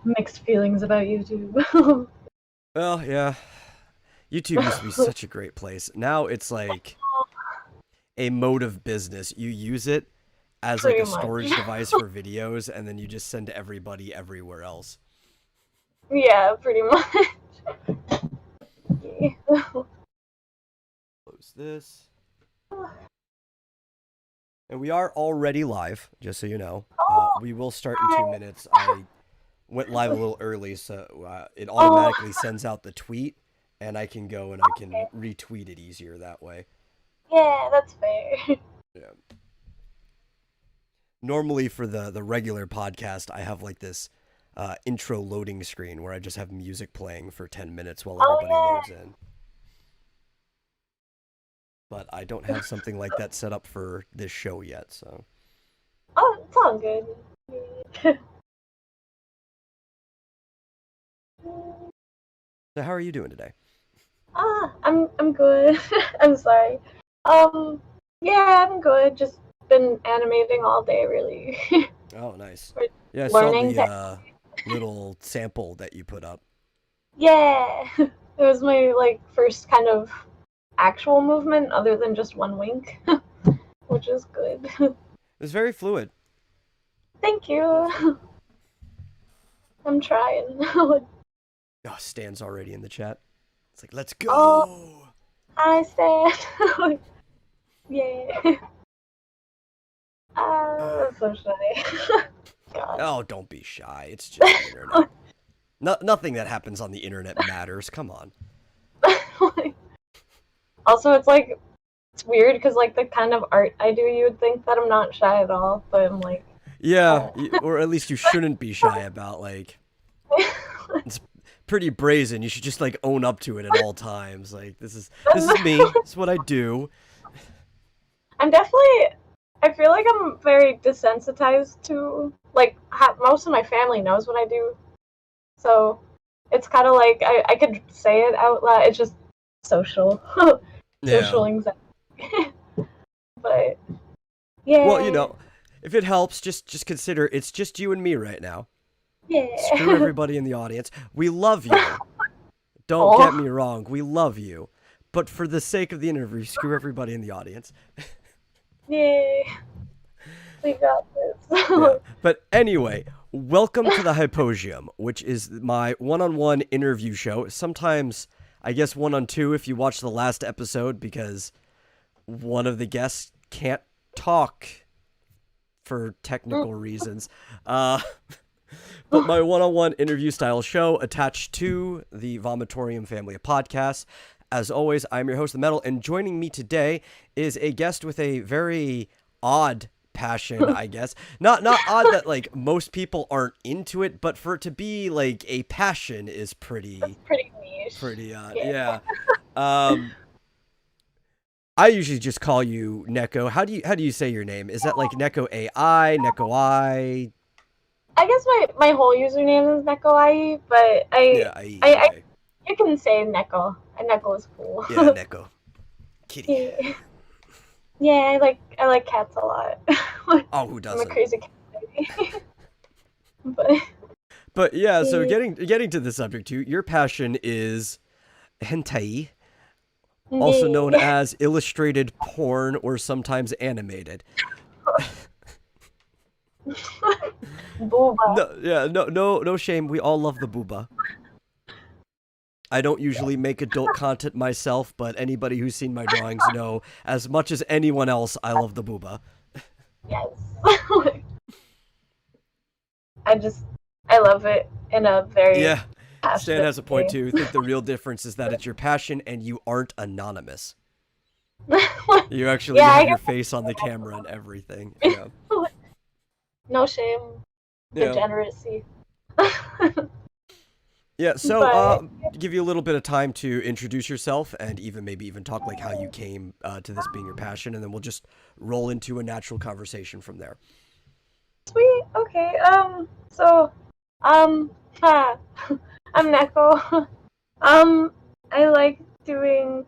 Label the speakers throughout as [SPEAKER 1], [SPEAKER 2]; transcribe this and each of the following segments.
[SPEAKER 1] mixed feelings about YouTube.
[SPEAKER 2] Well, yeah. YouTube used to be such a great place. Now it's like a mode of business. You use it as like
[SPEAKER 1] Pretty
[SPEAKER 2] a
[SPEAKER 1] much.
[SPEAKER 2] storage device for videos, and then you just send to everybody everywhere else.
[SPEAKER 1] Yeah, pretty much.
[SPEAKER 2] Close this. And we are already live, just so you know. We will start in 2 minutes. I went live a little early, so it automatically sends out the tweet, and I can go and I can retweet it easier that way.
[SPEAKER 1] Yeah, that's fair.
[SPEAKER 2] Yeah. Normally for the regular podcast, I have like this intro loading screen where I just have music playing for 10 minutes while everybody loads in. But I don't have something like that set up for this show yet, so.
[SPEAKER 1] Oh, it's all good.
[SPEAKER 2] So how are you doing today?
[SPEAKER 1] I'm good. I'm sorry. Yeah, I'm good. Just been animating all day, really.
[SPEAKER 2] Oh, nice.
[SPEAKER 1] For
[SPEAKER 2] Yeah, I saw
[SPEAKER 1] learning
[SPEAKER 2] the little sample that you put up.
[SPEAKER 1] Yeah, it was my like first kind of actual movement other than just one wink, which is good.
[SPEAKER 2] It was very fluid.
[SPEAKER 1] Thank you. I'm trying.
[SPEAKER 2] Oh, Stan's already in the chat. It's like, let's
[SPEAKER 1] Oh,
[SPEAKER 2] go!
[SPEAKER 1] I said, yeah. I'm so shy. God.
[SPEAKER 2] Oh, don't be shy. It's just the internet. Nothing that happens on the internet matters. Come on.
[SPEAKER 1] Also, it's like it's weird because like the kind of art I do, you would think that I'm not shy at all, but I'm like,
[SPEAKER 2] Yeah, or at least you shouldn't be shy about, like, it's pretty brazen. You should just, like, own up to it at all times. Like, this is me. This is what I do.
[SPEAKER 1] I'm definitely. I feel like I'm very desensitized to like most of my family knows what I do, so it's kind of like I could say it out loud. It's just social, social anxiety. But yeah.
[SPEAKER 2] Well, you know, if it helps, just consider it's just you and me right now.
[SPEAKER 1] Yeah.
[SPEAKER 2] Screw everybody in the audience. We love you. Don't get me wrong. We love you. But for the sake of the interview, screw everybody in the audience.
[SPEAKER 1] Yay. We got this.
[SPEAKER 2] Yeah. But anyway, welcome to the Hypogeum, which is my one-on-one interview show. Sometimes, I guess, one-on-two if you watch the last episode, because one of the guests can't talk for technical reasons. But my one-on-one interview style show attached to the Vomitorium family of podcasts. As always, I'm your host, The Metal, and joining me today is a guest with a very odd passion, I guess. Not odd that like most people aren't into it, but for it to be like a passion is pretty
[SPEAKER 1] niche.
[SPEAKER 2] Pretty odd. Yeah. I usually just call you Neko. How do you say your name? Is that like Neko AI, Neko I?
[SPEAKER 1] I guess my whole username is Neko I, but I you can say Neko. Neko is cool.
[SPEAKER 2] Yeah, Neko. Kitty.
[SPEAKER 1] Yeah, I like cats a lot.
[SPEAKER 2] Oh, who doesn't?
[SPEAKER 1] I'm a crazy cat baby.
[SPEAKER 2] But yeah, so getting to the subject too, your passion is hentai, also known as illustrated porn or sometimes animated.
[SPEAKER 1] Booba.
[SPEAKER 2] No shame. We all love the booba. I don't usually make adult content myself, but anybody who's seen my drawings know, as much as anyone else, I love the booba.
[SPEAKER 1] Yes. I love it in a very
[SPEAKER 2] Stan has a point too. I think the real difference is that it's your passion and you aren't anonymous. You actually have your face on the camera and everything. Yeah.
[SPEAKER 1] No shame. Degeneracy.
[SPEAKER 2] Yeah, so give you a little bit of time to introduce yourself and maybe even talk like how you came to this being your passion, and then we'll just roll into a natural conversation from there.
[SPEAKER 1] Sweet. Okay. I'm Neko. I like doing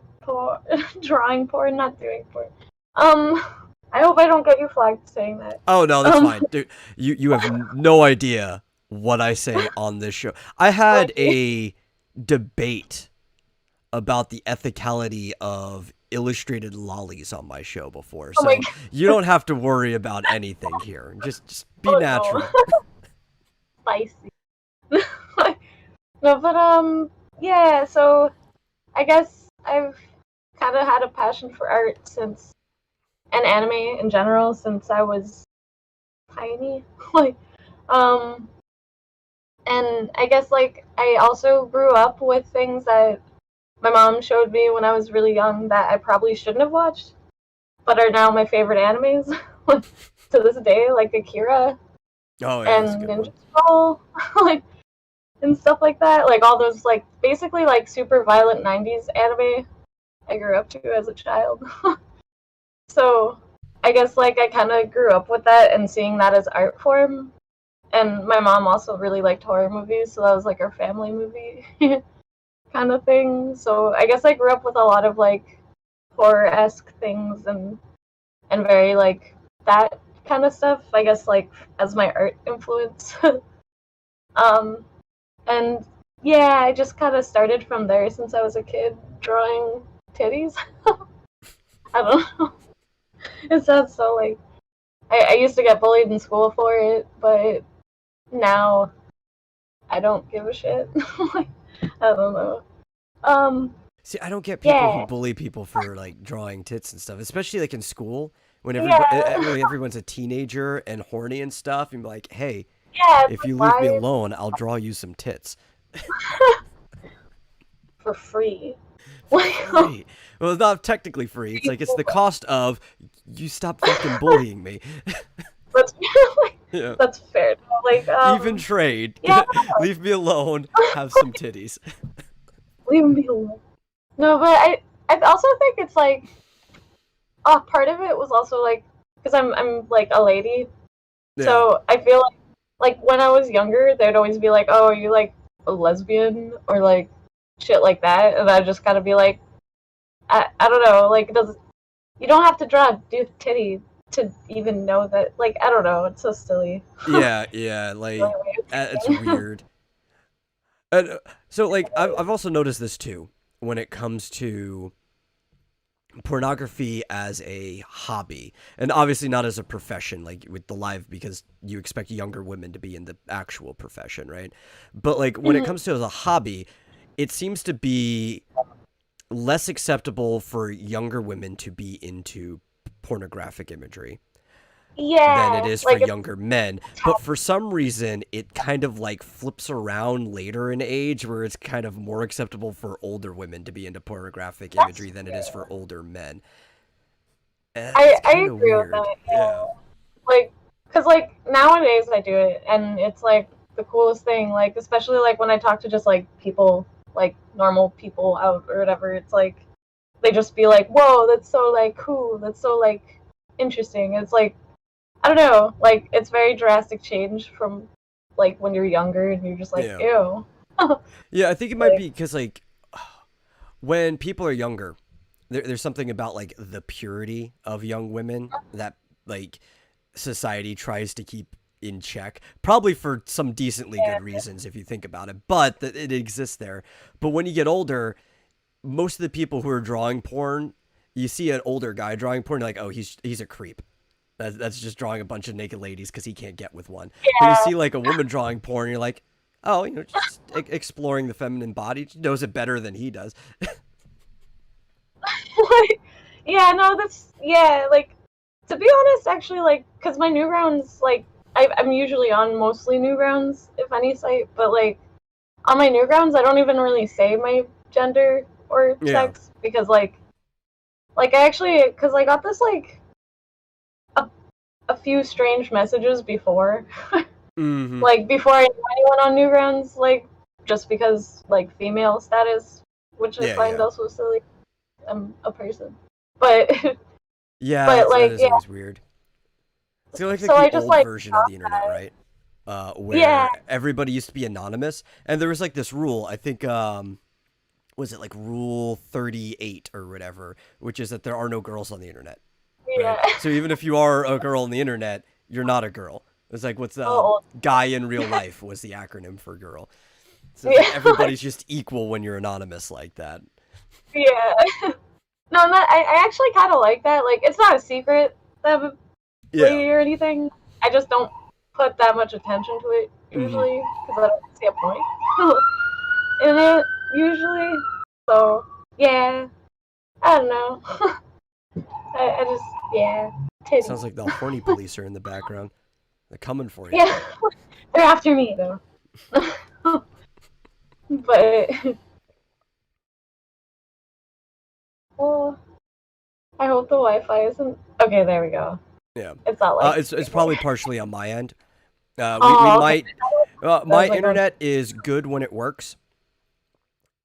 [SPEAKER 1] drawing porn, not doing porn. I hope I don't get you flagged saying that.
[SPEAKER 2] Oh no, that's fine, dude. You have no idea what I say on this show. I had a debate about the ethicality of illustrated lollies on my show before,
[SPEAKER 1] Oh my
[SPEAKER 2] so
[SPEAKER 1] god.
[SPEAKER 2] you don't have to worry about anything here. Just be
[SPEAKER 1] Oh no.
[SPEAKER 2] natural.
[SPEAKER 1] Spicy. No, but yeah, so I guess I've kind of had a passion for art since and anime in general since I was tiny. like um and I guess like I also grew up with things that my mom showed me when I was really young that I probably shouldn't have watched, but are now my favorite animes to this day, like Akira
[SPEAKER 2] Oh yeah, that's a
[SPEAKER 1] and
[SPEAKER 2] good
[SPEAKER 1] Ninja
[SPEAKER 2] one.
[SPEAKER 1] Scroll, like and stuff like that. Like all those like basically like super violent '90s anime I grew up to as a child. So I guess like I kind of grew up with that and seeing that as art form. And my mom also really liked horror movies, so that was like our family movie kind of thing. So I guess I grew up with a lot of like horror-esque things and very like that kind of stuff. I guess like as my art influence. um, and yeah, I just kind of started from there since I was a kid drawing titties. I don't know. It sounds so like I used to get bullied in school for it, but now I don't give a shit. Like, I don't know. Um,
[SPEAKER 2] See, I don't get people who
[SPEAKER 1] yeah,
[SPEAKER 2] bully people for like drawing tits and stuff, especially like in school when
[SPEAKER 1] yeah,
[SPEAKER 2] everyone's a teenager and horny and stuff, and be like, "Hey,
[SPEAKER 1] yeah. It's
[SPEAKER 2] if
[SPEAKER 1] like
[SPEAKER 2] you leave me
[SPEAKER 1] why
[SPEAKER 2] alone, I'll draw you some tits
[SPEAKER 1] for free?
[SPEAKER 2] for
[SPEAKER 1] Like,
[SPEAKER 2] free." Well, it's not technically free. It's like it's the cost of you stop fucking bullying me.
[SPEAKER 1] that's
[SPEAKER 2] Yeah.
[SPEAKER 1] that's fair. Like,
[SPEAKER 2] Even trade.
[SPEAKER 1] yeah,
[SPEAKER 2] Leave me alone. Have some titties.
[SPEAKER 1] leave me alone. No, but I also think it's like, part of it was also like, because I'm like a lady,
[SPEAKER 2] Yeah.
[SPEAKER 1] so I feel like when I was younger, they'd always be like, "Oh, are you like a lesbian?" or like shit like that, and I'd just kind of be like, I don't know, like does you don't have to draw a dude titty to even know that. Like I don't know, it's so silly.
[SPEAKER 2] Yeah, yeah, like it's weird. And so like I've also noticed this too when it comes to pornography as a hobby and obviously not as a profession like with the live because you expect younger women to be in the actual profession, right? But like when it
[SPEAKER 1] Mhm.
[SPEAKER 2] comes to as a hobby, it seems to be less acceptable for younger women to be into pornographic imagery than it
[SPEAKER 1] Yeah,
[SPEAKER 2] is for
[SPEAKER 1] like it's
[SPEAKER 2] younger men. But for some reason, it kind of like flips around later in age where it's kind of more acceptable for older women to be into pornographic
[SPEAKER 1] that's
[SPEAKER 2] imagery than it is for
[SPEAKER 1] fair.
[SPEAKER 2] older men. It's
[SPEAKER 1] I
[SPEAKER 2] kind of
[SPEAKER 1] agree with
[SPEAKER 2] weird.
[SPEAKER 1] that.
[SPEAKER 2] Yeah.
[SPEAKER 1] Yeah, like because like nowadays I do it and it's like the coolest thing. Like especially like when I talk to just like people like normal people out or whatever. It's like they just be like, "Whoa, that's so like cool. That's so like interesting." It's like I don't know, like it's very drastic change from like when you're younger and you're just like,
[SPEAKER 2] Yeah.
[SPEAKER 1] ew.
[SPEAKER 2] Yeah, I think it might
[SPEAKER 1] Like
[SPEAKER 2] be because, like, when people are younger, there's something about, like, the purity of young women that, like, society tries to keep in check, probably for some decently good
[SPEAKER 1] yeah,
[SPEAKER 2] reasons if you think about it, but it exists there. But when you get older, most of the people who are drawing porn, you see an older guy drawing porn, you're like, oh, he's a creep. That's just drawing a bunch of naked ladies because he can't get with one. But you
[SPEAKER 1] yeah.
[SPEAKER 2] see like a woman drawing porn, you're like, oh, just exploring the feminine body. She knows it better than he does.
[SPEAKER 1] Like, yeah, no, that's yeah. Like to be honest, actually, like because my Newgrounds, like I'm usually on mostly Newgrounds, if any site, but like on my Newgrounds, I don't even really say my gender or
[SPEAKER 2] Yeah.
[SPEAKER 1] sex because like I actually because I got this like a, a few strange messages before.
[SPEAKER 2] Mm-hmm.
[SPEAKER 1] Like before I knew anyone on Newgrounds, like just because like female status, which I
[SPEAKER 2] Yeah,
[SPEAKER 1] find
[SPEAKER 2] yeah.
[SPEAKER 1] also silly. I'm a person, but
[SPEAKER 2] Yeah,
[SPEAKER 1] but
[SPEAKER 2] that
[SPEAKER 1] like
[SPEAKER 2] is
[SPEAKER 1] yeah.
[SPEAKER 2] always weird. It's kind of like
[SPEAKER 1] So
[SPEAKER 2] the
[SPEAKER 1] I just
[SPEAKER 2] old
[SPEAKER 1] like
[SPEAKER 2] version of
[SPEAKER 1] thought
[SPEAKER 2] the internet,
[SPEAKER 1] that
[SPEAKER 2] right?
[SPEAKER 1] yeah,
[SPEAKER 2] Where everybody used to be anonymous, and there was like this rule. I think was it like Rule 38 or whatever, which is that there are no girls on the internet, right?
[SPEAKER 1] yeah,
[SPEAKER 2] So even if you are a girl on the internet, you're not a girl. It's like what's
[SPEAKER 1] Oh,
[SPEAKER 2] guy in real life was the acronym for girl. So it's like
[SPEAKER 1] yeah,
[SPEAKER 2] everybody's just equal when you're anonymous like that.
[SPEAKER 1] yeah. No, I actually kind of like that. Like, it's not a secret that I'm a
[SPEAKER 2] Yeah.
[SPEAKER 1] lady or anything. I just don't put that much attention to it
[SPEAKER 2] Hmm.
[SPEAKER 1] usually because I don't see a point in it usually. So yeah, I don't know. I just yeah,
[SPEAKER 2] Sounds
[SPEAKER 1] titties.
[SPEAKER 2] like the horny police are in the background. They're coming for you.
[SPEAKER 1] Yeah, they're after me though. But well, I hope the Wi-Fi isn't okay. There we go.
[SPEAKER 2] Yeah.
[SPEAKER 1] It's not like
[SPEAKER 2] It's probably partially on my end. We
[SPEAKER 1] oh okay.
[SPEAKER 2] might.
[SPEAKER 1] I
[SPEAKER 2] My
[SPEAKER 1] was like, oh
[SPEAKER 2] internet is good when it works,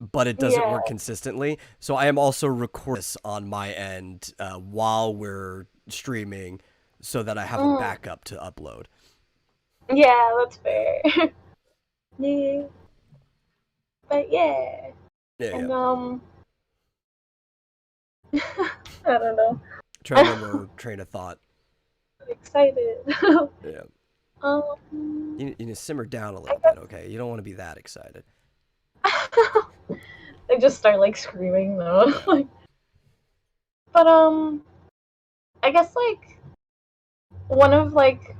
[SPEAKER 2] but it doesn't
[SPEAKER 1] yeah,
[SPEAKER 2] work consistently. So I am also recording this on my end while we're streaming, so that I have a
[SPEAKER 1] mm,
[SPEAKER 2] backup to upload.
[SPEAKER 1] yeah, that's fair. Yeah, but yeah,
[SPEAKER 2] Yeah, yeah.
[SPEAKER 1] and I don't know.
[SPEAKER 2] Trying to remember train of thought.
[SPEAKER 1] I'm excited.
[SPEAKER 2] Yeah.
[SPEAKER 1] um,
[SPEAKER 2] You need to simmer down a
[SPEAKER 1] I
[SPEAKER 2] little
[SPEAKER 1] guess
[SPEAKER 2] bit, okay? You don't want to be that excited.
[SPEAKER 1] they just start like screaming though.
[SPEAKER 2] Yeah.
[SPEAKER 1] But I guess like one of like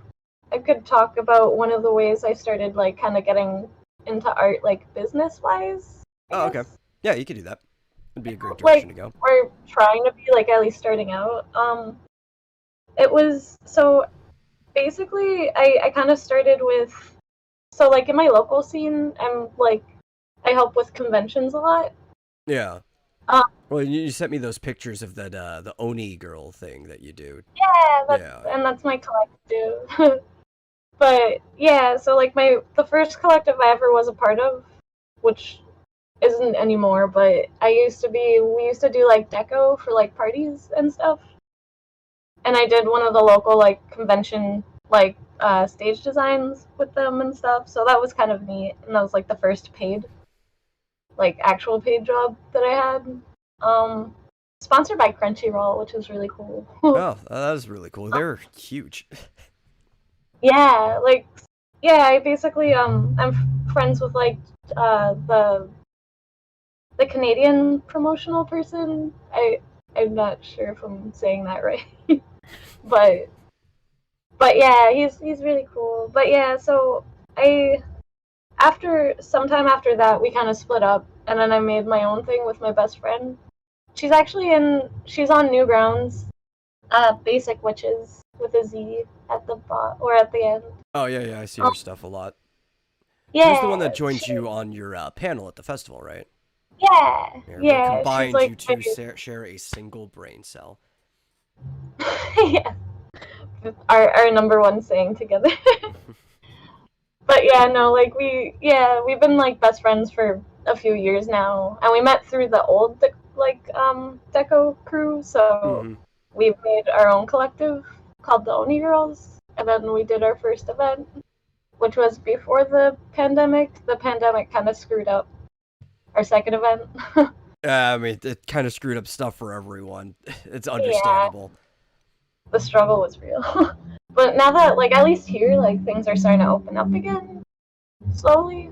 [SPEAKER 1] I could talk about one of the ways I started like kind of getting into art like business wise. I
[SPEAKER 2] Oh, okay.
[SPEAKER 1] guess
[SPEAKER 2] Yeah, you could do that. It'd be a great direction
[SPEAKER 1] like
[SPEAKER 2] to go.
[SPEAKER 1] or trying to be like at least starting out. It was so basically I kind of started with so like in my local scene I'm like I help with conventions a lot.
[SPEAKER 2] Yeah.
[SPEAKER 1] Um,
[SPEAKER 2] Well, you sent me those pictures of that the Oni girl thing that you do.
[SPEAKER 1] yeah,
[SPEAKER 2] Yeah.
[SPEAKER 1] that's my collective. But yeah, so like the first collective I ever was a part of, which isn't anymore, but we used to do like deco for like parties and stuff. And I did one of the local like convention like stage designs with them and stuff. So that was kind of neat. And that was like the first paid like actual paid job that I had. Um Sponsored by Crunchyroll, which is really cool.
[SPEAKER 2] Oh, that is really cool. They're huge.
[SPEAKER 1] Yeah, like yeah, I basically I'm friends with like the Canadian promotional person. I'm not sure if I'm saying that right, but yeah, he's really cool. But yeah, so I after sometime after that we kind of split up, and then I made my own thing with my best friend. She's on Newgrounds, Basic Witches with a Z at the bot or at the end.
[SPEAKER 2] Oh, yeah, yeah. I see
[SPEAKER 1] Um,
[SPEAKER 2] her stuff a lot. She was the one that
[SPEAKER 1] yeah,
[SPEAKER 2] joined you on your panel at the festival, right? They
[SPEAKER 1] she's
[SPEAKER 2] combined
[SPEAKER 1] like
[SPEAKER 2] you two share a single brain cell.
[SPEAKER 1] yeah, our number one saying together. But yeah, no, like we've been like best friends for a few years now, and we met through the old deco crew. So
[SPEAKER 2] Hmm.
[SPEAKER 1] we made our own collective called the Oni Girls, and then we did our first event, which was before the pandemic. The pandemic kind of screwed up our second event.
[SPEAKER 2] I mean, it kind of screwed up stuff for everyone. It's
[SPEAKER 1] Yeah,
[SPEAKER 2] understandable.
[SPEAKER 1] the struggle was real. But now that like at least here like things are starting to open up again slowly,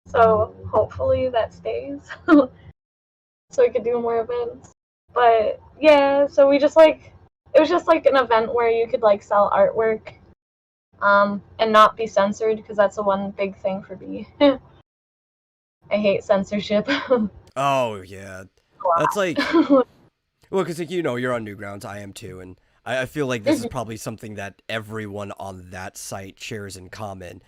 [SPEAKER 1] so hopefully that stays. So we could do more events. But yeah, so we just like it was just like an event where you could like sell artwork and not be censored because that's the one big thing for me. I hate censorship.
[SPEAKER 2] Oh, yeah. That's like, well, because like, you're on Newgrounds. I am too, and I feel like this is probably something that everyone on that site shares in common.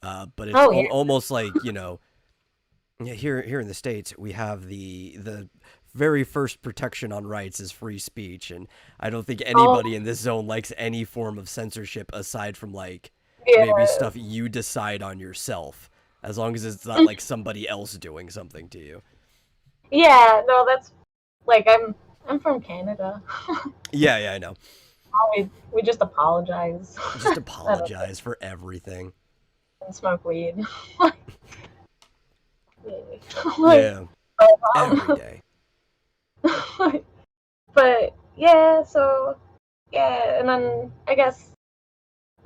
[SPEAKER 2] But it's
[SPEAKER 1] Oh yeah.
[SPEAKER 2] almost like yeah, here in the States we have the very first protection on rights is free speech, and I don't think
[SPEAKER 1] Oh
[SPEAKER 2] anybody in this zone likes any form of censorship aside from like maybe
[SPEAKER 1] yeah.
[SPEAKER 2] stuff you decide on yourself, as long as it's not like somebody else doing something to you.
[SPEAKER 1] Yeah, no, that's like I'm from Canada.
[SPEAKER 2] Yeah, yeah, I know.
[SPEAKER 1] We just apologize.
[SPEAKER 2] Just
[SPEAKER 1] I don't
[SPEAKER 2] apologize for everything.
[SPEAKER 1] and smoke weed. Like,
[SPEAKER 2] Yeah, every
[SPEAKER 1] um,
[SPEAKER 2] day.
[SPEAKER 1] but yeah, so yeah, and then I guess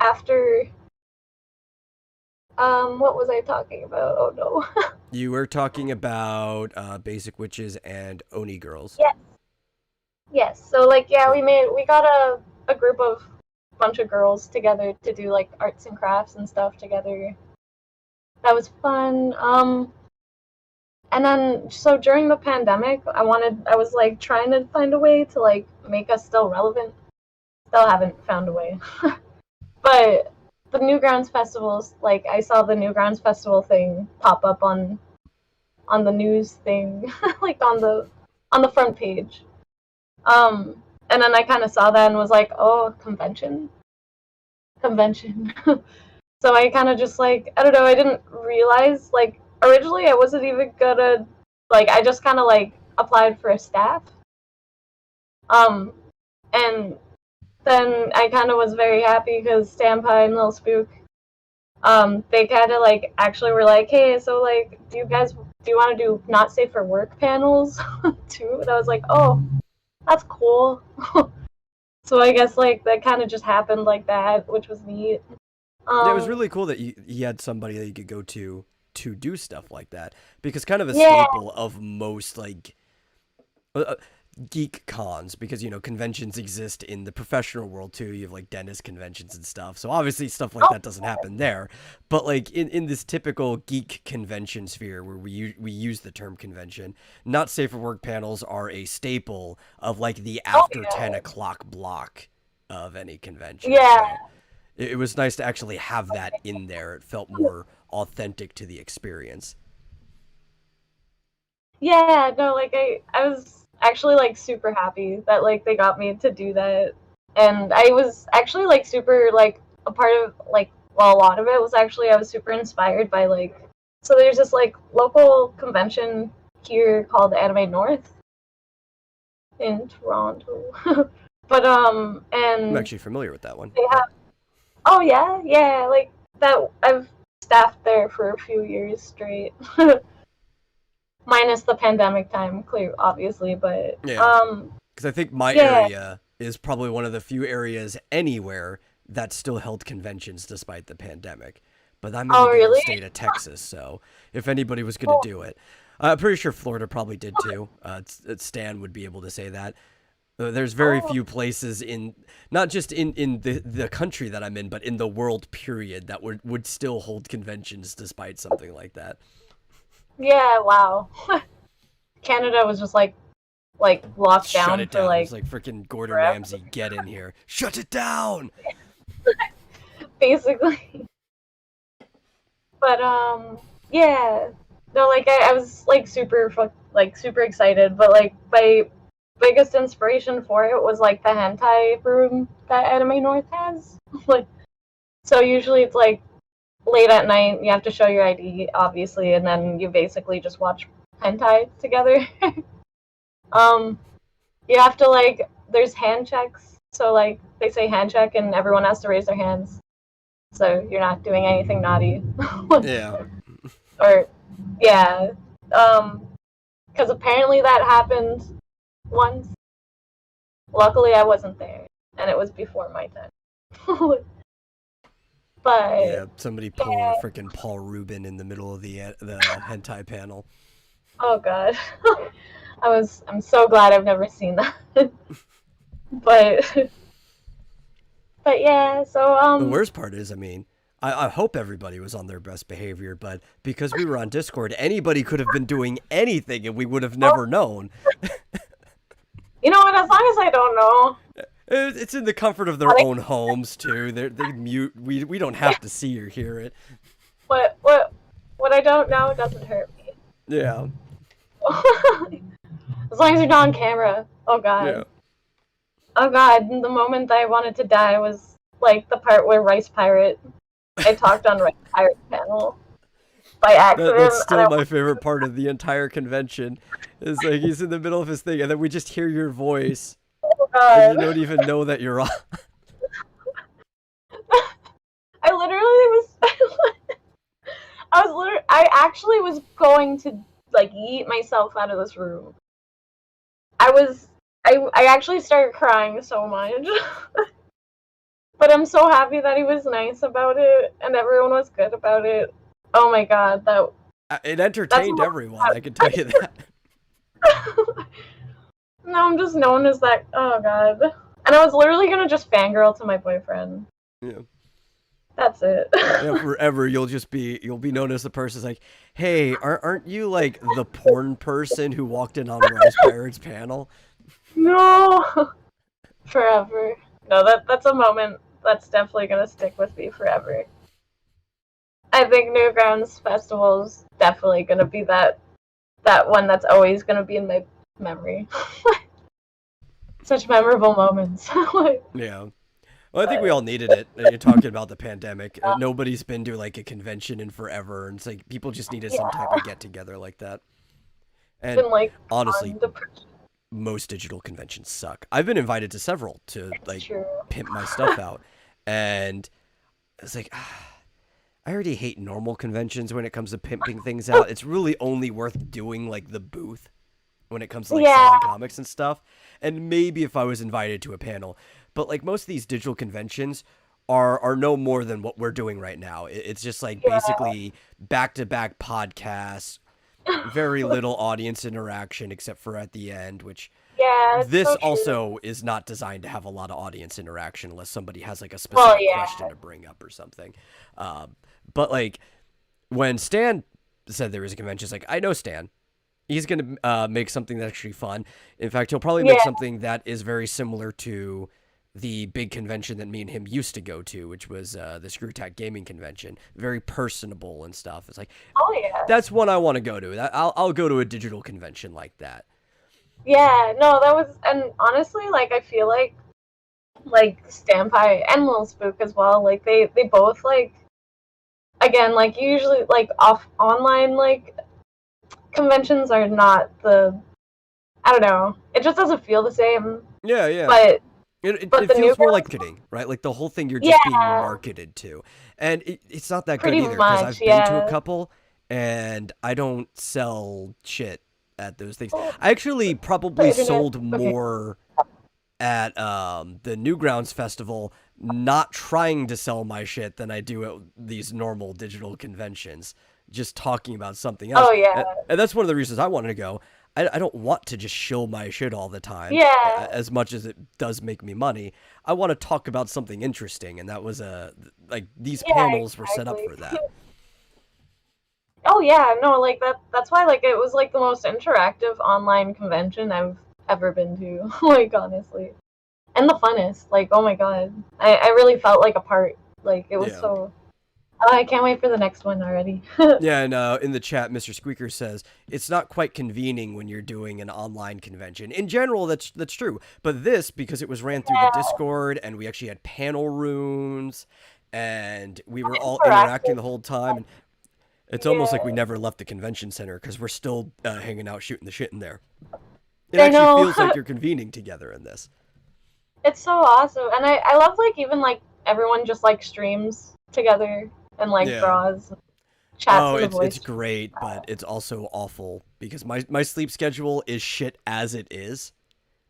[SPEAKER 1] after What was I talking about? Oh no.
[SPEAKER 2] You were talking about basic witches and oni girls.
[SPEAKER 1] Yes. Yes. So like yeah,
[SPEAKER 2] Cool.
[SPEAKER 1] we got a group of bunch of girls together to do like arts and crafts and stuff together. That was fun. And then so during the pandemic, I was like trying to find a way to like make us still relevant. Still haven't found a way. But the Newgrounds festivals, like I saw the Newgrounds festival thing pop up on the news thing, like on the front page. And then I kind of saw that and was like, oh, convention. So I kind of just like I don't know. I didn't realize like originally I wasn't even gonna like I just kind of like applied for a staff. Um, and then I kind of was very happy because Stampa and Lil Spook, they kind of like actually were like, hey, so like, do you want to do not safe for work panels too? And I was like, oh, that's cool. So I guess like that kind of just happened like that, which was neat.
[SPEAKER 2] Yeah, it was
[SPEAKER 1] Um,
[SPEAKER 2] really cool that you had somebody that you could go to do stuff like that because kind of a
[SPEAKER 1] yeah,
[SPEAKER 2] staple of most like uh, uh, geek cons because conventions exist in the professional world too. You have like dentist conventions and stuff. So obviously stuff like
[SPEAKER 1] oh,
[SPEAKER 2] that doesn't happen there. But like in this typical geek convention sphere where we use the term convention, not safe for work panels are a staple of like the
[SPEAKER 1] oh
[SPEAKER 2] after
[SPEAKER 1] yeah,
[SPEAKER 2] 10 o'clock block of any convention.
[SPEAKER 1] yeah,
[SPEAKER 2] So it was nice to actually have that in there. It felt more authentic to the experience.
[SPEAKER 1] yeah. No, like I was actually like super happy that like they got me to do that, and I was actually like super like a part of like well a lot of it was actually I was super inspired by like so there's this like local convention here called Anime North in Toronto, but
[SPEAKER 2] I'm
[SPEAKER 1] and
[SPEAKER 2] actually familiar with that one.
[SPEAKER 1] they
[SPEAKER 2] Yep.
[SPEAKER 1] have oh yeah like that I've staffed there for a few years straight. Minus the pandemic time, clear obviously, but
[SPEAKER 2] Yeah. Because I think my
[SPEAKER 1] yeah.
[SPEAKER 2] area is probably one of the few areas anywhere that still held conventions despite the pandemic. But I'm in
[SPEAKER 1] Oh
[SPEAKER 2] the good old
[SPEAKER 1] really?
[SPEAKER 2] state of Texas, so if anybody was going to
[SPEAKER 1] Oh,
[SPEAKER 2] do it, I'm pretty sure Florida probably did too. Stan would be able to say that. There's very
[SPEAKER 1] oh
[SPEAKER 2] few places in, not just in the country that I'm in, but in the world period that would still hold conventions despite something like that.
[SPEAKER 1] yeah, wow. Canada was just like locked
[SPEAKER 2] Shut
[SPEAKER 1] down
[SPEAKER 2] it
[SPEAKER 1] for
[SPEAKER 2] down. It was
[SPEAKER 1] like
[SPEAKER 2] like freaking Gordon
[SPEAKER 1] forever,
[SPEAKER 2] Ramsay, get in here. Shut it down.
[SPEAKER 1] basically. But yeah. No, like I was like like super excited, but like my biggest inspiration for it was like the hentai room that Anime North has. Like so usually it's like late at night, you have to show your ID obviously, and then you basically just watch hentai together. um you have to like there's hand checks, so like they say hand check and everyone has to raise their hands so you're not doing anything naughty.
[SPEAKER 2] Yeah.
[SPEAKER 1] Or yeah, because apparently that happened once. Luckily I wasn't there and it was before my time.
[SPEAKER 2] Yeah.
[SPEAKER 1] But
[SPEAKER 2] Somebody pulling a
[SPEAKER 1] yeah,
[SPEAKER 2] freaking Paul Rubin in the middle of the hentai panel.
[SPEAKER 1] oh god. I'm so glad I've never seen that. but but yeah, so
[SPEAKER 2] The worst part is, I mean, I hope everybody was on their best behavior, but because we were on Discord, anybody could have been doing anything and we would have
[SPEAKER 1] oh,
[SPEAKER 2] never known.
[SPEAKER 1] you know what, as long as I don't know.
[SPEAKER 2] It's in the comfort of their own homes too. They mute. We don't have to see or hear it.
[SPEAKER 1] What I don't know doesn't hurt me.
[SPEAKER 2] Yeah.
[SPEAKER 1] As long as you're not on camera. Oh
[SPEAKER 2] Yeah.
[SPEAKER 1] god. Oh god. The moment I wanted to die was like the part where Rice Pirate. I talked on Rice Pirate panel by
[SPEAKER 2] That's
[SPEAKER 1] accident, and
[SPEAKER 2] still my favorite part of the entire convention. Is like he's in the middle of his thing, and then we just hear your voice,
[SPEAKER 1] oh
[SPEAKER 2] and you
[SPEAKER 1] god.
[SPEAKER 2] don't even know that you're on.
[SPEAKER 1] I literally was. I actually was going to like yeet myself out of this room. I was. I actually started crying so much. But But I'm so happy that he was nice about it and everyone was good about it. Oh my god,
[SPEAKER 2] It entertained everyone, I can tell you that.
[SPEAKER 1] No, I'm just known as that. Oh god. And I was literally gonna just fangirl to my boyfriend.
[SPEAKER 2] Yeah.
[SPEAKER 1] That's it.
[SPEAKER 2] Yeah, forever you'll be known as the person who's like, hey, aren't you like the porn person who walked in on Rise Pirate's panel?
[SPEAKER 1] No. Forever. No, that's a moment that's definitely gonna stick with me forever. I think Newgrounds Festival is definitely gonna be that one that's always gonna be in my memory. Such memorable moments.
[SPEAKER 2] Yeah. Well, I think we all needed it. You're talking about the pandemic. Nobody's been to like a convention in forever, and it's like people just needed some type of get together like that. And
[SPEAKER 1] Been like
[SPEAKER 2] honestly, most digital conventions suck. I've been invited to several to like pimp my stuff out, and it's like I already hate normal conventions when it comes to pimping things out. It's really only worth doing like the booth when it comes to like selling comics and stuff. And maybe if I was invited to a panel. But like most of these digital conventions are no more than what we're doing right now. It's just like basically back-to-back podcasts, very little audience interaction except for at the end, which this also is not designed to have a lot of audience interaction unless somebody has like a specific question to bring up or something. But like when Stan said there was a convention, it's like, I know Stan. He's going to make something that's actually fun. In fact, he'll probably make something that is very similar to the big convention that me and him used to go to, which was the ScrewTack Gaming Convention. Very personable and stuff. It's like, that's one I want to go to. I'll go to a digital convention like that.
[SPEAKER 1] Yeah, no, that was, and honestly, like, I feel like Stampai and Lil Spook as well, like, they both, like, again, like, usually, like, online, like, conventions are not I don't know, it just doesn't feel the same.
[SPEAKER 2] Yeah.
[SPEAKER 1] But
[SPEAKER 2] it feels more like marketing, right? Like the whole thing you're just being marketed to. And it's not that good either, because I've been to a couple, and I don't sell shit at those things. I actually probably sold more at the Newgrounds Festival not trying to sell my shit than I do at these normal digital conventions, just talking about something else. And that's one of the reasons I wanted to go. I don't want to just shill my shit all the time, as much as it does make me money. I want to talk about something interesting, and that was like these panels were set up for that.
[SPEAKER 1] Oh yeah, no, like that's why like it was like the most interactive online convention I've ever been to, like honestly. And the funnest, like oh my god. I really felt like a part. Like it was so I can't wait for the next one already.
[SPEAKER 2] Yeah, and in the chat, Mr. Squeaker says, it's not quite convening when you're doing an online convention. In general, that's true. But this, because it was ran through the Discord, and we actually had panel rooms, and we were all interacting the whole time, and it's almost like we never left the convention center, because we're still hanging out, shooting the shit in there. It actually feels like you're convening together in this.
[SPEAKER 1] It's so awesome. And I love, like, even, like, everyone just, like, streams together. And like draws, chats.
[SPEAKER 2] It's great, but it's also awful because my sleep schedule is shit as it is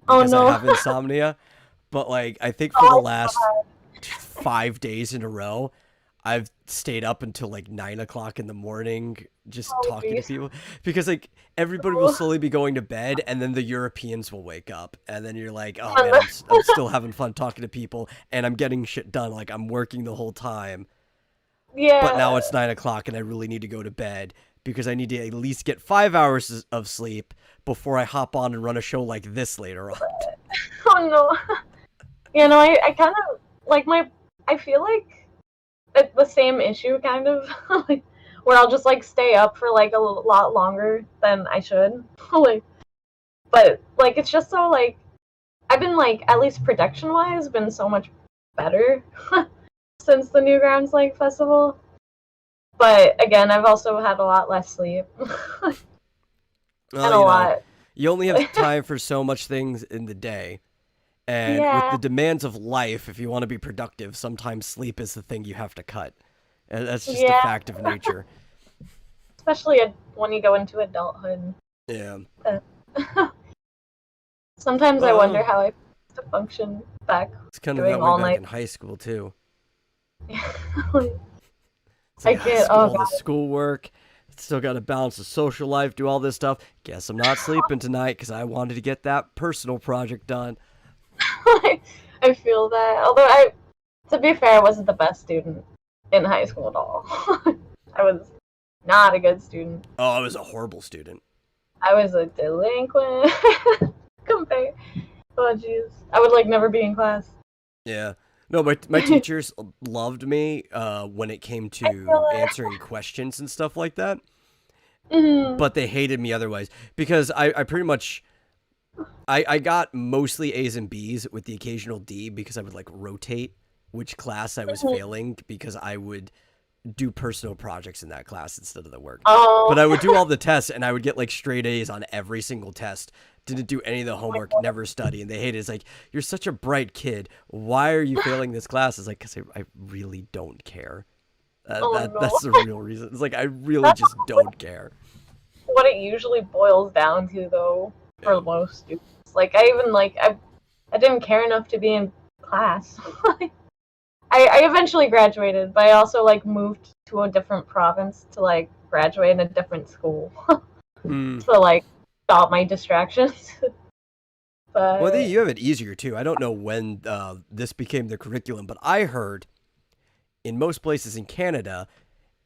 [SPEAKER 2] because I have insomnia. But like I think for the last 5 days in a row, I've stayed up until like 9 o'clock in the morning just talking to people because like everybody will slowly be going to bed and then the Europeans will wake up and then you're like, oh man, I'm still having fun talking to people and I'm getting shit done. Like I'm working the whole time.
[SPEAKER 1] Yeah.
[SPEAKER 2] But now it's 9 o'clock and I really need to go to bed because I need to at least get 5 hours of sleep before I hop on and run a show like this later on.
[SPEAKER 1] Oh no. You know, I kind of like I feel like it's the same issue kind of like where I'll just like stay up for like a lot longer than I should. Like but like it's just so like I've been like at least production wise been so much better. Since the Newgrounds like festival, but again, I've also had a lot less sleep.
[SPEAKER 2] Well, and a lot. You only have time for so much things in the day, and with the demands of life, if you want to be productive, sometimes sleep is the thing you have to cut. And that's just a fact of nature.
[SPEAKER 1] Especially when you go into adulthood.
[SPEAKER 2] Yeah.
[SPEAKER 1] Sometimes I wonder how I function back
[SPEAKER 2] It's kind of
[SPEAKER 1] doing
[SPEAKER 2] that way
[SPEAKER 1] all
[SPEAKER 2] back
[SPEAKER 1] night.
[SPEAKER 2] in high school too.
[SPEAKER 1] Like,
[SPEAKER 2] It's
[SPEAKER 1] I
[SPEAKER 2] like high
[SPEAKER 1] can't.
[SPEAKER 2] school,
[SPEAKER 1] Oh
[SPEAKER 2] all the
[SPEAKER 1] god.
[SPEAKER 2] schoolwork. Still got to balance the social life, do all this stuff. Guess I'm not sleeping tonight because I wanted to get that personal project done.
[SPEAKER 1] I feel that. Although to be fair, I wasn't the best student in high school at all. I was not a good student.
[SPEAKER 2] Oh, I was a horrible student.
[SPEAKER 1] I was a delinquent. Compare. Oh jeez. I would like never be in class.
[SPEAKER 2] Yeah. No, my teachers loved me when it came
[SPEAKER 1] I
[SPEAKER 2] to
[SPEAKER 1] feel it.
[SPEAKER 2] answering questions and stuff like that.
[SPEAKER 1] Mhm.
[SPEAKER 2] But they hated me otherwise because I pretty much I got mostly A's and B's with the occasional D because I would like rotate which class I was
[SPEAKER 1] Mhm.
[SPEAKER 2] failing because I would do personal projects in that class instead of the work.
[SPEAKER 1] Oh.
[SPEAKER 2] But I would do all the tests and I would get like straight A's on every single test. Didn't do any of the homework, never study, and they hated it. It's like, you're such a bright kid. Why are you failing this class? It's like, because I really don't care.
[SPEAKER 1] Oh no.
[SPEAKER 2] That's the real reason. It's like, I really
[SPEAKER 1] That's
[SPEAKER 2] just don't care.
[SPEAKER 1] what it usually boils down to, though, for
[SPEAKER 2] Yeah.
[SPEAKER 1] most students. Like, I didn't care enough to be in class. I eventually graduated, but I also like moved to a different province to like graduate in a different school
[SPEAKER 2] Hmm.
[SPEAKER 1] to like stop my distractions. But
[SPEAKER 2] Well, you have it easier too. I don't know when this became the curriculum, but I heard in most places in Canada,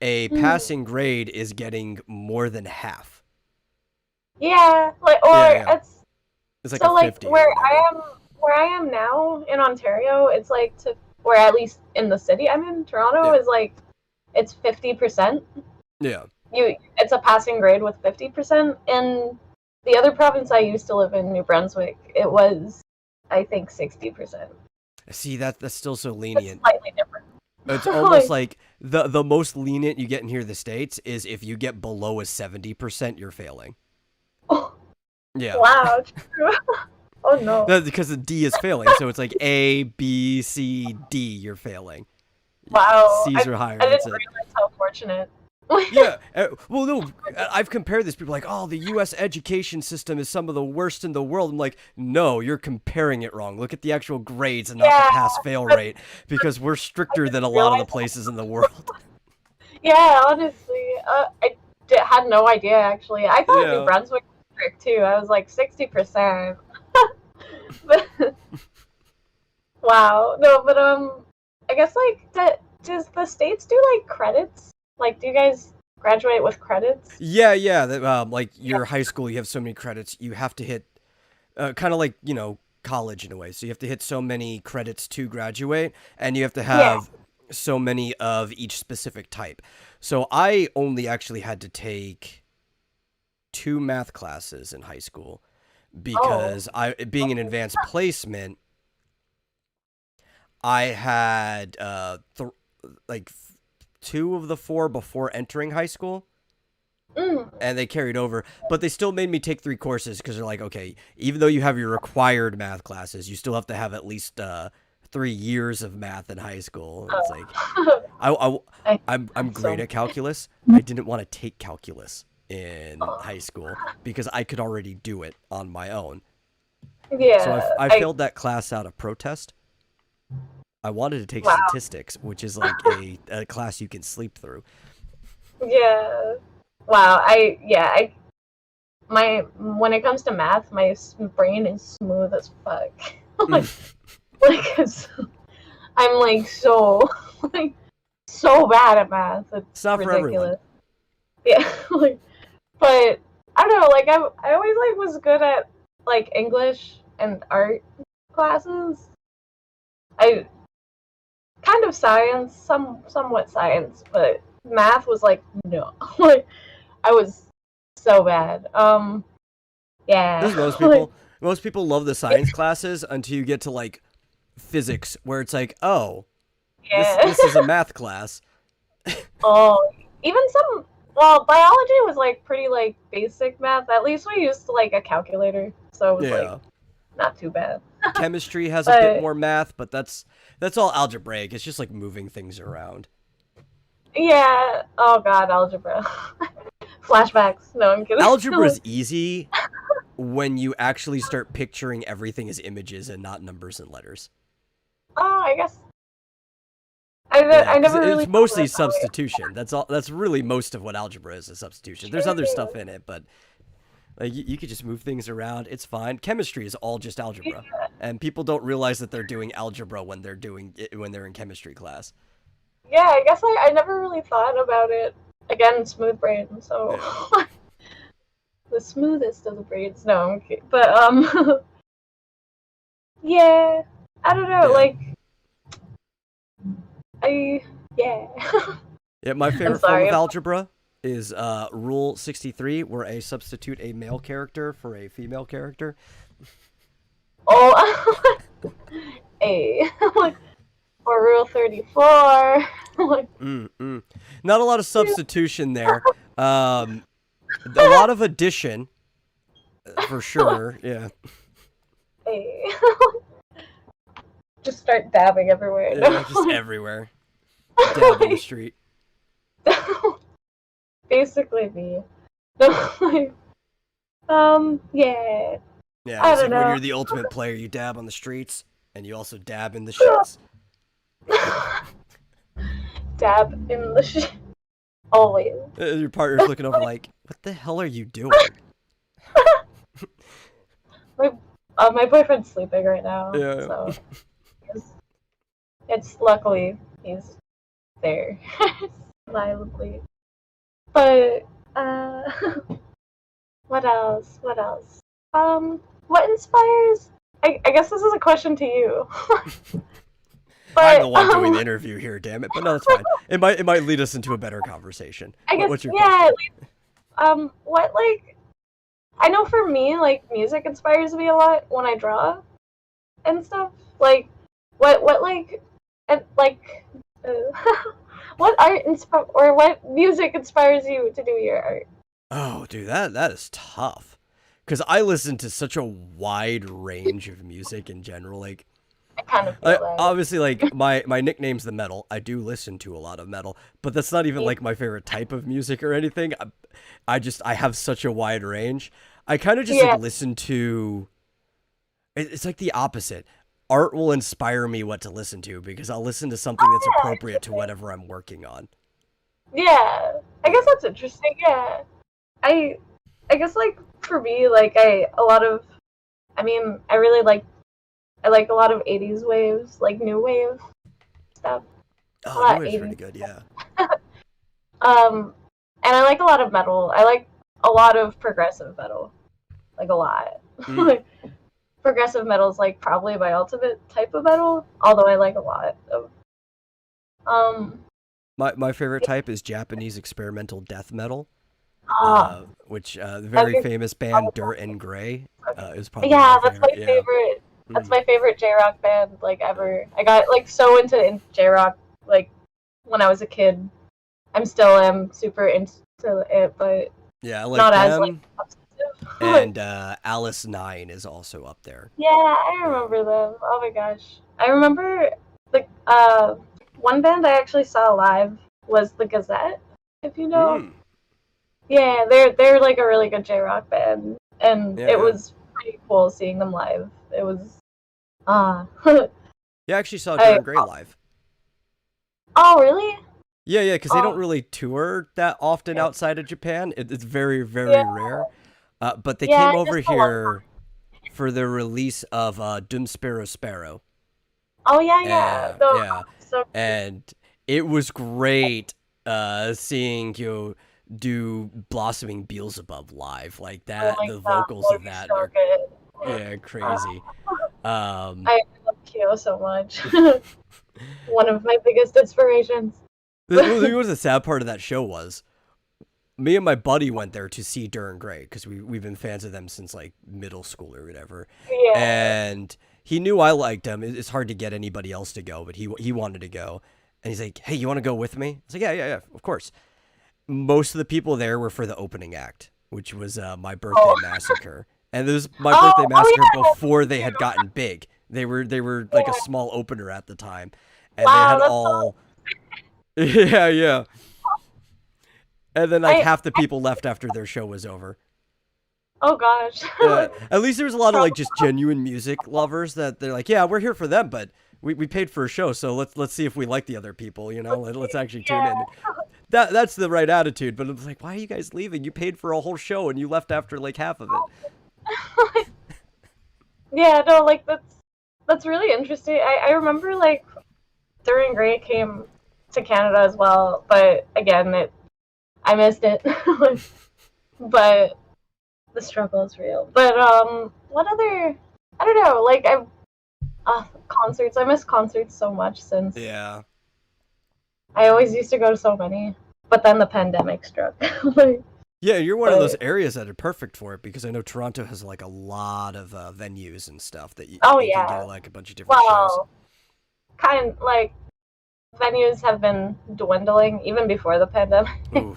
[SPEAKER 2] a passing grade is getting more than half.
[SPEAKER 1] yeah, like or
[SPEAKER 2] Yeah.
[SPEAKER 1] it's
[SPEAKER 2] It's like
[SPEAKER 1] so
[SPEAKER 2] a
[SPEAKER 1] like
[SPEAKER 2] 50 or whatever.
[SPEAKER 1] where I am now in Ontario, it's like to where at least in the city I'm in, Toronto
[SPEAKER 2] Yeah.
[SPEAKER 1] is like it's 50%.
[SPEAKER 2] Yeah.
[SPEAKER 1] It's a passing grade with 50%. In the other province I used to live in, New Brunswick, it was I think 60%.
[SPEAKER 2] See, that's still so
[SPEAKER 1] It's
[SPEAKER 2] lenient.
[SPEAKER 1] slightly different.
[SPEAKER 2] It's almost like the most lenient you get in here in the States is if you get below a 70%, you're failing.
[SPEAKER 1] Oh,
[SPEAKER 2] Yeah.
[SPEAKER 1] wow, true. Oh no.
[SPEAKER 2] That's because the D is failing, so it's like A, B, C, D, you're failing.
[SPEAKER 1] Wow.
[SPEAKER 2] C's are higher,
[SPEAKER 1] I
[SPEAKER 2] that's
[SPEAKER 1] didn't
[SPEAKER 2] it.
[SPEAKER 1] realize how fortunate.
[SPEAKER 2] Yeah. Well, no, I've compared this. People are like, oh, the U.S. education system is some of the worst in the world. I'm like, no, you're comparing it wrong. Look at the actual grades and not the
[SPEAKER 1] Yeah,
[SPEAKER 2] pass-fail rate, because we're stricter than a lot of the places in the world.
[SPEAKER 1] Yeah, honestly, had no idea actually. I thought New
[SPEAKER 2] Yeah.
[SPEAKER 1] Brunswick was strict too. I was like 60%. But wow, no, but I guess like does the States do like credits? Like, do you guys graduate with credits?
[SPEAKER 2] Yeah. Like your high school, you have so many credits. You have to hit, kind of like, college in a way. So you have to hit so many credits to graduate, and you have to have so many of each specific type. So I only actually had to take 2 math classes in high school because being an advanced placement, I had like 2 of the 4 before entering high school. And they carried over, but they still made me take 3 courses because they're like, okay, even though you have your required math classes, you still have to have at least 3 years of math in high school. And it's like, I'm great at calculus. I didn't want to take calculus in high school because I could already do it on my own.
[SPEAKER 1] Yeah.
[SPEAKER 2] So I failed that class out of protest. I wanted to take statistics, which is like a class you can sleep through.
[SPEAKER 1] Yeah. Wow. When it comes to math, my brain is smooth as fuck. I'm like so bad at math. It's
[SPEAKER 2] not for everyone.
[SPEAKER 1] ridiculous. Yeah. But I don't know. Like I always like was good at like English and art classes. I kind of science, somewhat science, but math was like no. Like I was so bad. Yeah.
[SPEAKER 2] This is most people. Most people love the science classes until you get to like physics, where it's like, oh, this is a math class.
[SPEAKER 1] Oh, even biology was like pretty like basic math. At least we used like a calculator, so it was like not too bad.
[SPEAKER 2] Chemistry has a bit more math, but that's all algebraic. It's just like moving things around.
[SPEAKER 1] Yeah. Oh god, algebra. Flashbacks. No, I'm kidding.
[SPEAKER 2] Algebra is easy when you actually start picturing everything as images and not numbers and letters.
[SPEAKER 1] Oh, I guess
[SPEAKER 2] Yeah,
[SPEAKER 1] I
[SPEAKER 2] 'cause
[SPEAKER 1] never really
[SPEAKER 2] it's
[SPEAKER 1] thought of
[SPEAKER 2] mostly
[SPEAKER 1] it that way.
[SPEAKER 2] substitution. That's all. That's really most of what algebra is, a substitution. There's other stuff in it, but like you could just move things around. It's fine. Chemistry is all just algebra,
[SPEAKER 1] Yeah,
[SPEAKER 2] and people don't realize that they're doing algebra when they're doing it, when they're in chemistry class.
[SPEAKER 1] yeah, I guess I never really thought about it. Again, smooth brain, so
[SPEAKER 2] Yeah.
[SPEAKER 1] the smoothest of the braids. No, I'm kidding. But yeah, I don't know.
[SPEAKER 2] Yeah.
[SPEAKER 1] Like I yeah.
[SPEAKER 2] Yeah. My
[SPEAKER 1] I'm
[SPEAKER 2] favorite form
[SPEAKER 1] sorry.
[SPEAKER 2] of algebra is Rule 63, where I substitute a male character for a female character.
[SPEAKER 1] Oh, a like or Rule 34. Like
[SPEAKER 2] Not a lot of substitution there. A lot of addition, for sure. Yeah.
[SPEAKER 1] a just start dabbing everywhere.
[SPEAKER 2] Yeah, just everywhere. Dab in the street.
[SPEAKER 1] Basically me. Like, yeah.
[SPEAKER 2] Yeah,
[SPEAKER 1] I
[SPEAKER 2] it's
[SPEAKER 1] don't
[SPEAKER 2] like when
[SPEAKER 1] know.
[SPEAKER 2] you're the ultimate player, you dab on the streets, and you also dab in the sheets.
[SPEAKER 1] Dab in the shit. Always.
[SPEAKER 2] Your partner's looking over like, what the hell are you doing?
[SPEAKER 1] My boyfriend's sleeping right now,
[SPEAKER 2] Yeah.
[SPEAKER 1] so it's luckily he's there, silently. But what else? What else? What inspires? I guess this is a question to you. But
[SPEAKER 2] I'm the one doing the interview here, damn it. But no, that's fine. It might lead us into a better conversation.
[SPEAKER 1] I guess
[SPEAKER 2] What's your
[SPEAKER 1] yeah.
[SPEAKER 2] question?
[SPEAKER 1] What like? I know for me, like music inspires me a lot when I draw and stuff. Like, what like, and like, what art or what music inspires you to do your art?
[SPEAKER 2] Oh, dude, that is tough. Because I listen to such a wide range of music in general. Like,
[SPEAKER 1] I kind of feel that.
[SPEAKER 2] obviously, like my nickname's the metal. I do listen to a lot of metal, but that's not even like my favorite type of music or anything. I have such a wide range. I kind of just like listen to. It's like the opposite. Art will inspire me what to listen to because I'll listen to something that's appropriate to whatever I'm working on.
[SPEAKER 1] Yeah, I guess that's interesting. Yeah, I guess like for me, like I like a lot of '80s waves, like new wave stuff.
[SPEAKER 2] Oh, new wave's pretty good, yeah.
[SPEAKER 1] And I like a lot of metal. I like a lot of progressive metal, like a lot. Like, progressive metal is like probably my ultimate type of metal, although I like a lot of.
[SPEAKER 2] My favorite type is Japanese experimental death metal, which the very famous band Dirt and Grey is probably
[SPEAKER 1] that's my favorite. That's my favorite J-rock band like ever. I got like so into J-rock like when I was a kid. I'm still super into it, but
[SPEAKER 2] yeah, I like
[SPEAKER 1] not
[SPEAKER 2] them.
[SPEAKER 1] as like obsessive.
[SPEAKER 2] And Alice 9 is also up there.
[SPEAKER 1] Yeah, I remember them. Oh my gosh, I remember the one band I actually saw live was the Gazette. If you know. Yeah, they're like a really good J-rock band, and it was pretty cool seeing them live. It was
[SPEAKER 2] You actually saw Dirt and Grey live.
[SPEAKER 1] Oh, really?
[SPEAKER 2] Yeah, because they don't really tour that often outside of Japan. It's very, very rare. But they came over here for the release of Dum Sparrow Sparrow.
[SPEAKER 1] Oh, yeah. So
[SPEAKER 2] and it was great seeing you do Blossoming Beelzebub live like that. The vocals of that are crazy.
[SPEAKER 1] I love Kyo so much. One of my biggest inspirations.
[SPEAKER 2] What the sad part of that show was, me and my buddy went there to see Dirt and Grey because we've been fans of them since like middle school or whatever.
[SPEAKER 1] Yeah.
[SPEAKER 2] And he knew I liked them. It's hard to get anybody else to go, but he wanted to go. And he's like, "Hey, you want to go with me?" I was like, "Yeah, of course." Most of the people there were for the opening act, which was My Birthday Massacre. And it was My Birthday Massacre before they had gotten big. They were like a small opener at the time. And they had all Yeah. And then like half the people left after their show was over.
[SPEAKER 1] Oh gosh.
[SPEAKER 2] At least there was a lot of like just genuine music lovers that they're like, yeah, we're here for them, but we paid for a show, so let's see if we like the other people, you know? Let's actually tune
[SPEAKER 1] Yeah.
[SPEAKER 2] in. That's the right attitude, but it's like, why are you guys leaving? You paid for a whole show and you left after like half of it.
[SPEAKER 1] Yeah, no, like that's really interesting. I remember like during grade came to Canada as well, but again, I missed it. But the struggle is real. But what other? I don't know. Like concerts. I miss concerts so much since
[SPEAKER 2] Yeah.
[SPEAKER 1] I always used to go to so many. But then the pandemic struck. Like,
[SPEAKER 2] Yeah, you're one of those areas that are perfect for it because I know Toronto has like a lot of venues and stuff that
[SPEAKER 1] oh
[SPEAKER 2] you can go
[SPEAKER 1] yeah.
[SPEAKER 2] to like a bunch of different shows.
[SPEAKER 1] Well, kind like venues have been dwindling even before the pandemic.
[SPEAKER 2] Ooh.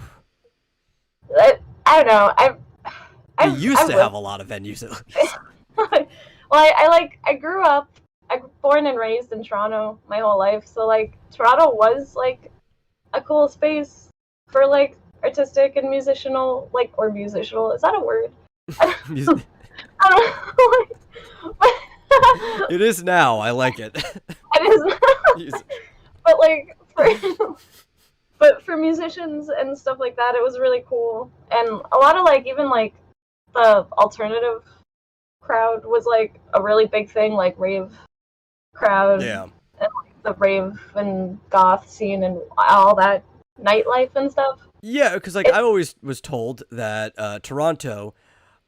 [SPEAKER 1] I don't know.
[SPEAKER 2] You used to
[SPEAKER 1] lived
[SPEAKER 2] have a lot of venues at least.
[SPEAKER 1] well, I grew up. I was born and raised in Toronto my whole life, so like Toronto was like a cool space for like artistic and musical, like or musical. Is that a word? I don't know.
[SPEAKER 2] It is now. I like it.
[SPEAKER 1] It is, but like but for musicians and stuff like that, it was really cool, and a lot of like even like the alternative crowd was like a really big thing, like rave crowd,
[SPEAKER 2] Yeah.
[SPEAKER 1] and like, the rave and goth scene and all that nightlife and stuff.
[SPEAKER 2] Yeah, because like I always was told that Toronto,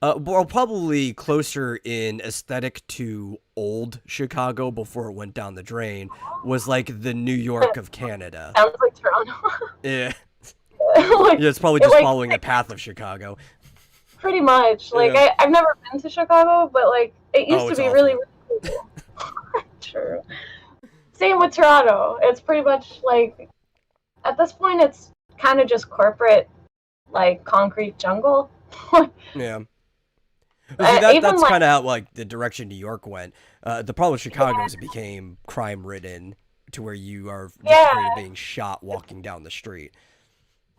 [SPEAKER 2] well, probably closer in aesthetic to old Chicago before it went down the drain, was like the New York of Canada.
[SPEAKER 1] Sounds like Toronto.
[SPEAKER 2] Yeah.
[SPEAKER 1] Like,
[SPEAKER 2] Yeah, it's probably just following the path of Chicago.
[SPEAKER 1] Pretty much. Like
[SPEAKER 2] Yeah.
[SPEAKER 1] I've never been to Chicago, but like it used to be
[SPEAKER 2] awful.
[SPEAKER 1] really, really cool. True. Same with Toronto. It's pretty much like at this point it's kind of just corporate like concrete jungle.
[SPEAKER 2] Yeah. Well, see, that's
[SPEAKER 1] like,
[SPEAKER 2] kind of how like the direction New York went. The problem with Chicago is it became crime ridden to where you are just afraid of being shot walking down the street.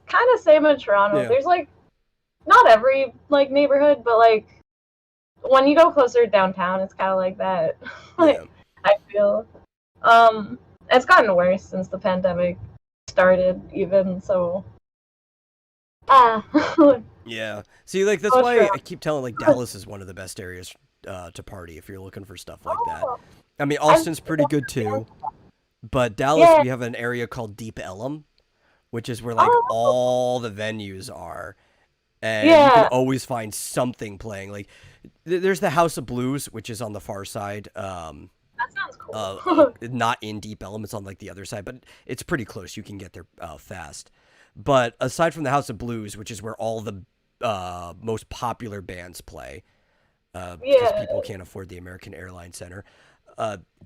[SPEAKER 1] Kind of same in Toronto.
[SPEAKER 2] Yeah.
[SPEAKER 1] There's like not every like neighborhood, but like when you go closer downtown, it's kind of like that. Like
[SPEAKER 2] Yeah.
[SPEAKER 1] I feel, it's gotten worse since the pandemic started, even so.
[SPEAKER 2] Yeah. See, like that's why I keep telling like Dallas is one of the best areas to party if you're looking for stuff like that. I mean, Austin's pretty good too, but Dallas we have an area called Deep Ellum, which is where like all the venues are, and you can always find something playing. Like there's the House of Blues, which is on the far side.
[SPEAKER 1] That sounds cool.
[SPEAKER 2] Not in Deep Ellum, it's on like the other side, but it's pretty close. You can get there fast. But aside from the House of Blues, which is where all the most popular bands play, because people can't afford the American Airlines Center,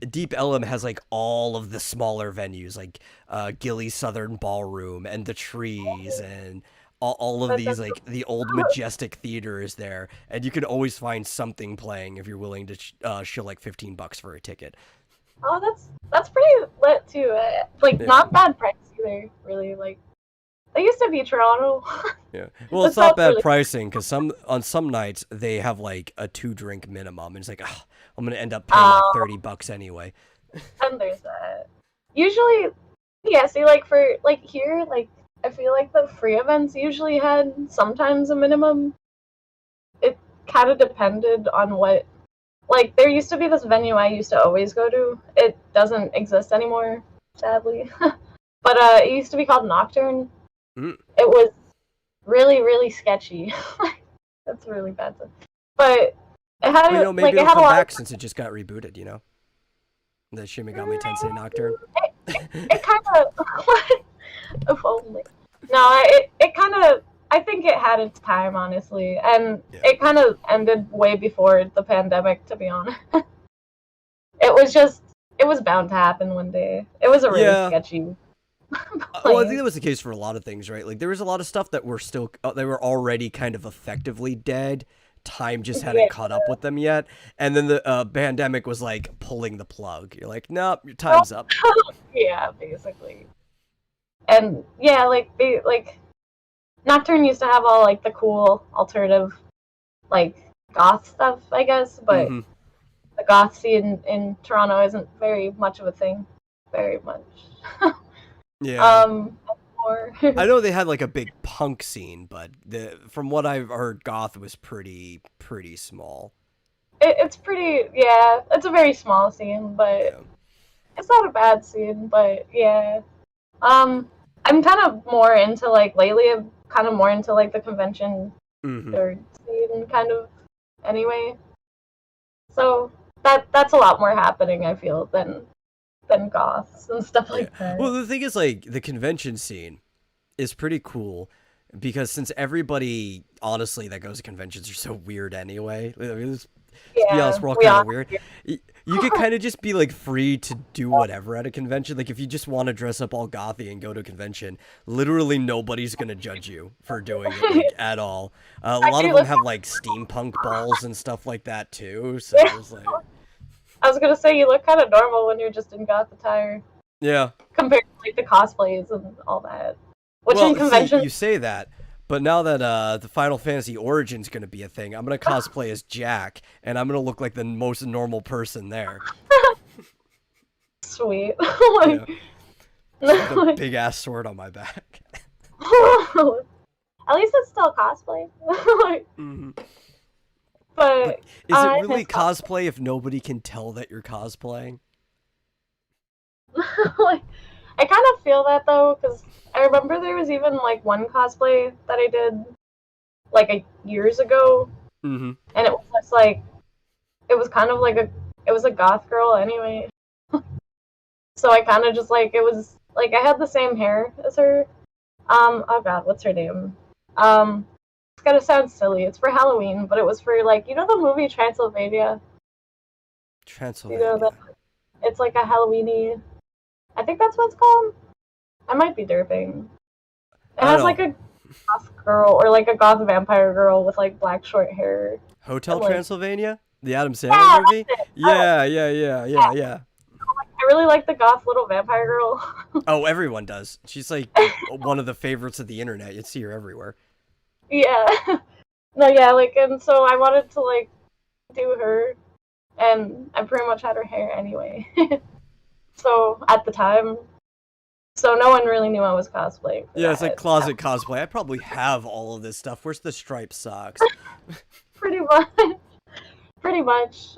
[SPEAKER 2] Deep Ellum has like all of the smaller venues, like Gilly's Southern Ballroom and the Trees and all of these, like the old Majestic Theater is there, and you can always find something playing if you're willing to show like $15 for a ticket.
[SPEAKER 1] Oh, that's pretty lit too. Like not bad price either. Really, like they used to be Toronto.
[SPEAKER 2] Yeah, well, it's not bad pricing because on some nights they have like a 2-drink minimum, and it's like, oh, I'm gonna end up paying like $30 anyway.
[SPEAKER 1] And there's that. Usually, yeah. See, like for like here, like I feel like the free events usually had sometimes a minimum. It kind of depended on what. Like there used to be this venue I used to always go to. It doesn't exist anymore, sadly. But it used to be called Nocturne.
[SPEAKER 2] Mm.
[SPEAKER 1] It was really, really sketchy. That's really bad. But it had,
[SPEAKER 2] well, maybe
[SPEAKER 1] like,
[SPEAKER 2] it'll
[SPEAKER 1] it had
[SPEAKER 2] come
[SPEAKER 1] a lot
[SPEAKER 2] back since it just got rebooted. You know, the Shin Megami Tensei Nocturne.
[SPEAKER 1] It kind of, if only. No, it kind of. I think it had its time, honestly, and it kind of ended way before the pandemic. To be honest, it was bound to happen one day. It was a really sketchy.
[SPEAKER 2] Well, I think that was the case for a lot of things, right? Like there was a lot of stuff that were still they were already kind of effectively dead. Time just hadn't caught up with them yet, and then the pandemic was like pulling the plug. You're like, nope, your time's up.
[SPEAKER 1] Yeah, basically. And yeah, like Nocturne used to have all like the cool alternative like goth stuff, I guess, but
[SPEAKER 2] Mm-hmm.
[SPEAKER 1] the goth scene in Toronto isn't very much of a thing. Very much.
[SPEAKER 2] Yeah.
[SPEAKER 1] Or
[SPEAKER 2] I know they had like a big punk scene, but from what I've heard, goth was pretty small.
[SPEAKER 1] it's pretty, yeah, it's a very small scene, but
[SPEAKER 2] Yeah.
[SPEAKER 1] it's not a bad scene, but yeah. I'm kind of more into like lately. I'm kind of more into like the convention
[SPEAKER 2] Mm-hmm.
[SPEAKER 1] or scene kind of anyway. So that's a lot more happening. I feel than goths and stuff
[SPEAKER 2] Yeah.
[SPEAKER 1] like that.
[SPEAKER 2] Well, the thing is, like, the convention scene is pretty cool because since everybody, honestly, that goes to conventions are so weird anyway. I mean, let's be honest,
[SPEAKER 1] Yeah,
[SPEAKER 2] we're all
[SPEAKER 1] we
[SPEAKER 2] kind
[SPEAKER 1] all.
[SPEAKER 2] of weird. You could kind of just be like free to do whatever at a convention. Like if you just want to dress up all gothy and go to a convention, literally nobody's gonna judge you for doing it like at all. A
[SPEAKER 1] I
[SPEAKER 2] lot of
[SPEAKER 1] do
[SPEAKER 2] them
[SPEAKER 1] look.
[SPEAKER 2] have like steampunk balls and stuff like that too. So
[SPEAKER 1] Yeah,
[SPEAKER 2] it's like,
[SPEAKER 1] I was gonna say you look kind of normal when you're just in goth attire
[SPEAKER 2] yeah.
[SPEAKER 1] compared to like the cosplays and all that. Which in
[SPEAKER 2] Well, see,
[SPEAKER 1] conventions,
[SPEAKER 2] you say that, but now that the Final Fantasy Origin's gonna be a thing, I'm gonna cosplay as Jack, and I'm gonna look like the most normal person there.
[SPEAKER 1] sweet.
[SPEAKER 2] Yeah,
[SPEAKER 1] like,
[SPEAKER 2] just with a
[SPEAKER 1] like,
[SPEAKER 2] big ass sword on my back.
[SPEAKER 1] at least it's still cosplay. like,
[SPEAKER 2] Hmm. But
[SPEAKER 1] but
[SPEAKER 2] is it
[SPEAKER 1] I
[SPEAKER 2] really
[SPEAKER 1] miss cosplay.
[SPEAKER 2] cosplay if nobody can tell that you're cosplaying?
[SPEAKER 1] like, I kind of feel that though, because I remember there was even like one cosplay that I did like years ago,
[SPEAKER 2] Mm-hmm.
[SPEAKER 1] and it was just like it was kind of like it was a goth girl anyway. So I kind of just like it was like I had the same hair as her. Oh god, what's her name? It's gonna sound silly. It's for Halloween, but it was for like the movie Transylvania. You know that
[SPEAKER 2] Transylvania.
[SPEAKER 1] it's like a Halloweeny. I think that's what it's called. I might be derping. It
[SPEAKER 2] I don't
[SPEAKER 1] has
[SPEAKER 2] know.
[SPEAKER 1] like a goth girl or like a goth vampire girl with like black short hair
[SPEAKER 2] Hotel
[SPEAKER 1] and like
[SPEAKER 2] Transylvania? The Adam Sandler
[SPEAKER 1] yeah,
[SPEAKER 2] movie?
[SPEAKER 1] that's it. Oh,
[SPEAKER 2] Yeah.
[SPEAKER 1] I really like the goth little vampire girl.
[SPEAKER 2] Oh, everyone does. She's like one of the favorites of the internet. You'd see her everywhere.
[SPEAKER 1] yeah. No, yeah, like and so I wanted to like do her and I pretty much had her hair anyway. So at the time, so no one really knew I was cosplaying for
[SPEAKER 2] Yeah, it's like
[SPEAKER 1] that.
[SPEAKER 2] closet cosplay. I probably have all of this stuff. Where's the striped socks?
[SPEAKER 1] Pretty much, pretty much.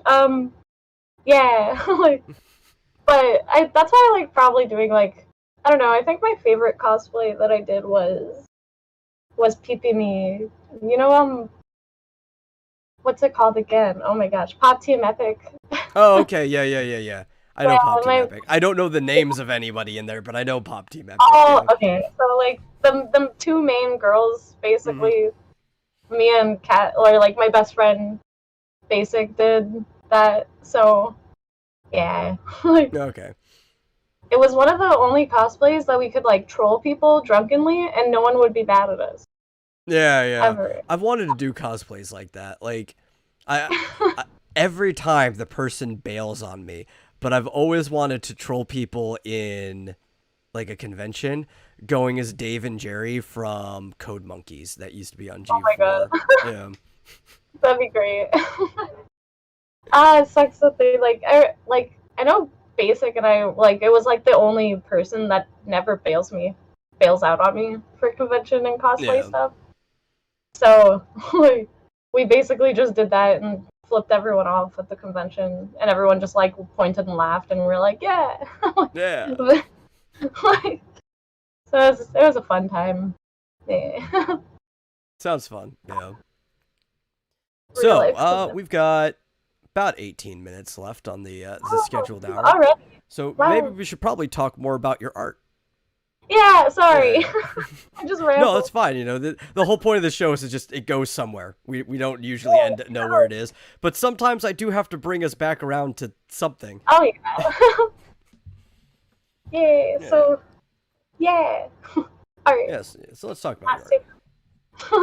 [SPEAKER 1] Yeah, like, but that's why I like probably doing like I don't know. I think my favorite cosplay that I did was Pee Me. You know, what's it called again? Oh my gosh, Pop Team Epic.
[SPEAKER 2] Oh, okay. Yeah. I know
[SPEAKER 1] Yeah,
[SPEAKER 2] Pop Team
[SPEAKER 1] my
[SPEAKER 2] Epic. I don't know the names of anybody in there, but I know Pop Team Epic.
[SPEAKER 1] oh
[SPEAKER 2] Yeah.
[SPEAKER 1] okay. So like the two main girls
[SPEAKER 2] Hmm.
[SPEAKER 1] basically me and Kat or like my best friend Basic did that. So yeah, like
[SPEAKER 2] Okay.
[SPEAKER 1] it was one of the only cosplays that we could like troll people drunkenly and no one would be mad at us
[SPEAKER 2] Yeah.
[SPEAKER 1] ever.
[SPEAKER 2] I've wanted to do cosplays like that. Like, I every time the person bails on me, but I've always wanted to troll people in like a convention, going as Dave and Jerry from Code Monkeys that used to be on
[SPEAKER 1] Oh my god,
[SPEAKER 2] G4. Yeah.
[SPEAKER 1] that'd be great. It sucks that they I know Basic and I like it was like the only person that never bails out on me for convention and cosplay
[SPEAKER 2] Yeah.
[SPEAKER 1] stuff. So like we basically just did that and flipped everyone off at the convention and everyone just like pointed and laughed and we are like, yeah.
[SPEAKER 2] Yeah.
[SPEAKER 1] like so it was a fun time. Yeah.
[SPEAKER 2] Sounds fun. Yeah.
[SPEAKER 1] Real
[SPEAKER 2] So,
[SPEAKER 1] life convention.
[SPEAKER 2] we've got about 18 minutes left on the scheduled hour.
[SPEAKER 1] All right.
[SPEAKER 2] So maybe
[SPEAKER 1] Wow.
[SPEAKER 2] we should probably talk more about your art.
[SPEAKER 1] Yeah, sorry.
[SPEAKER 2] Yeah.
[SPEAKER 1] I just
[SPEAKER 2] No, that's
[SPEAKER 1] rambled.
[SPEAKER 2] fine. You know, the whole point of the show is to just it goes somewhere. We don't usually know where it is, but sometimes I do have to bring us back around to something.
[SPEAKER 1] Oh yeah. Yeah.
[SPEAKER 2] Yeah.
[SPEAKER 1] So yeah. All right.
[SPEAKER 2] Yes. So let's talk about
[SPEAKER 1] Not
[SPEAKER 2] your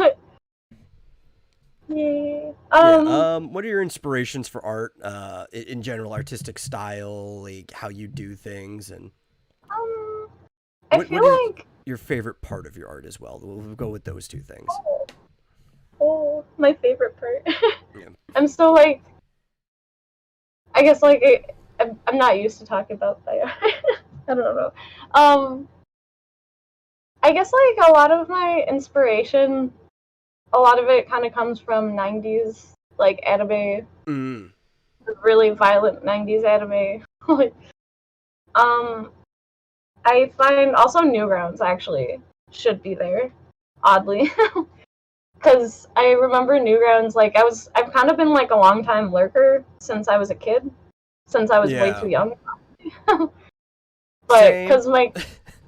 [SPEAKER 2] art.
[SPEAKER 1] super. Yeah.
[SPEAKER 2] Yeah. What are your inspirations for art? In general, artistic style, like how you do things, and
[SPEAKER 1] Um. I
[SPEAKER 2] what
[SPEAKER 1] feel
[SPEAKER 2] is
[SPEAKER 1] like.
[SPEAKER 2] your favorite part of your art as well? We'll go with those two things.
[SPEAKER 1] Oh. my favorite part.
[SPEAKER 2] Yeah.
[SPEAKER 1] I'm still like, I guess like I'm not used to talking about that. I don't know. I guess like a lot of my inspiration, a lot of it kind of comes from 90s like anime, really violent 90s anime. Like, I find also Newgrounds actually should be there, oddly. Because I remember Newgrounds, like, I've kind of been, like, a long time lurker since I was a kid, since I was way
[SPEAKER 2] Yeah.
[SPEAKER 1] too young. But,
[SPEAKER 2] Same.
[SPEAKER 1] because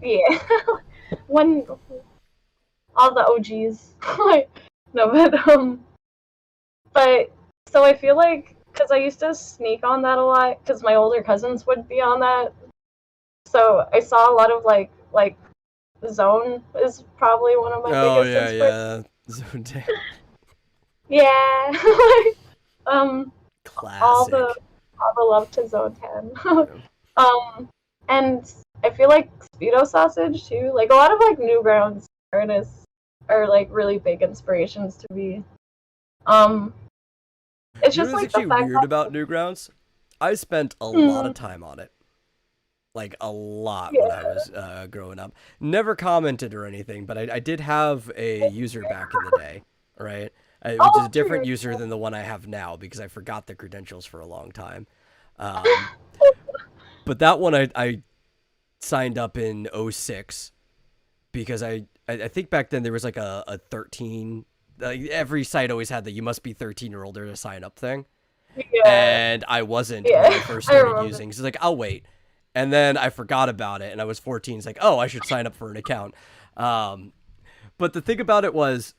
[SPEAKER 1] yeah, when, all the OGs, like, no, but, so I feel like, because I used to sneak on that a lot, because my older cousins would be on that, so I saw a lot of, like, Zone is probably one of my
[SPEAKER 2] Oh
[SPEAKER 1] biggest inspirations.
[SPEAKER 2] yeah.
[SPEAKER 1] Yeah. All
[SPEAKER 2] Classic.
[SPEAKER 1] the love to Zone 10. And I feel like Speedo Sausage too. Like a lot of like Newgrounds artists are like really big inspirations to me. It's
[SPEAKER 2] You know
[SPEAKER 1] just
[SPEAKER 2] what's
[SPEAKER 1] like the
[SPEAKER 2] actually
[SPEAKER 1] fact
[SPEAKER 2] weird
[SPEAKER 1] that
[SPEAKER 2] about Newgrounds? I spent a lot of time on it. Like a lot when I was growing up. Never commented or anything, but I did have a user back in the day, right? Which is a different
[SPEAKER 1] true.
[SPEAKER 2] user than the one I have now because I forgot the credentials for a long time. But that one I signed up in '06 because I think back then there was like a 13. Like every site always had the you must be 13 or older to sign up thing.
[SPEAKER 1] Yeah.
[SPEAKER 2] And I wasn't
[SPEAKER 1] Yeah.
[SPEAKER 2] when I first
[SPEAKER 1] I
[SPEAKER 2] started
[SPEAKER 1] remember.
[SPEAKER 2] using. So it's like, I'll wait. And then I forgot about it, and I was 14. It's like, oh, I should sign up for an account. But the thing about it was,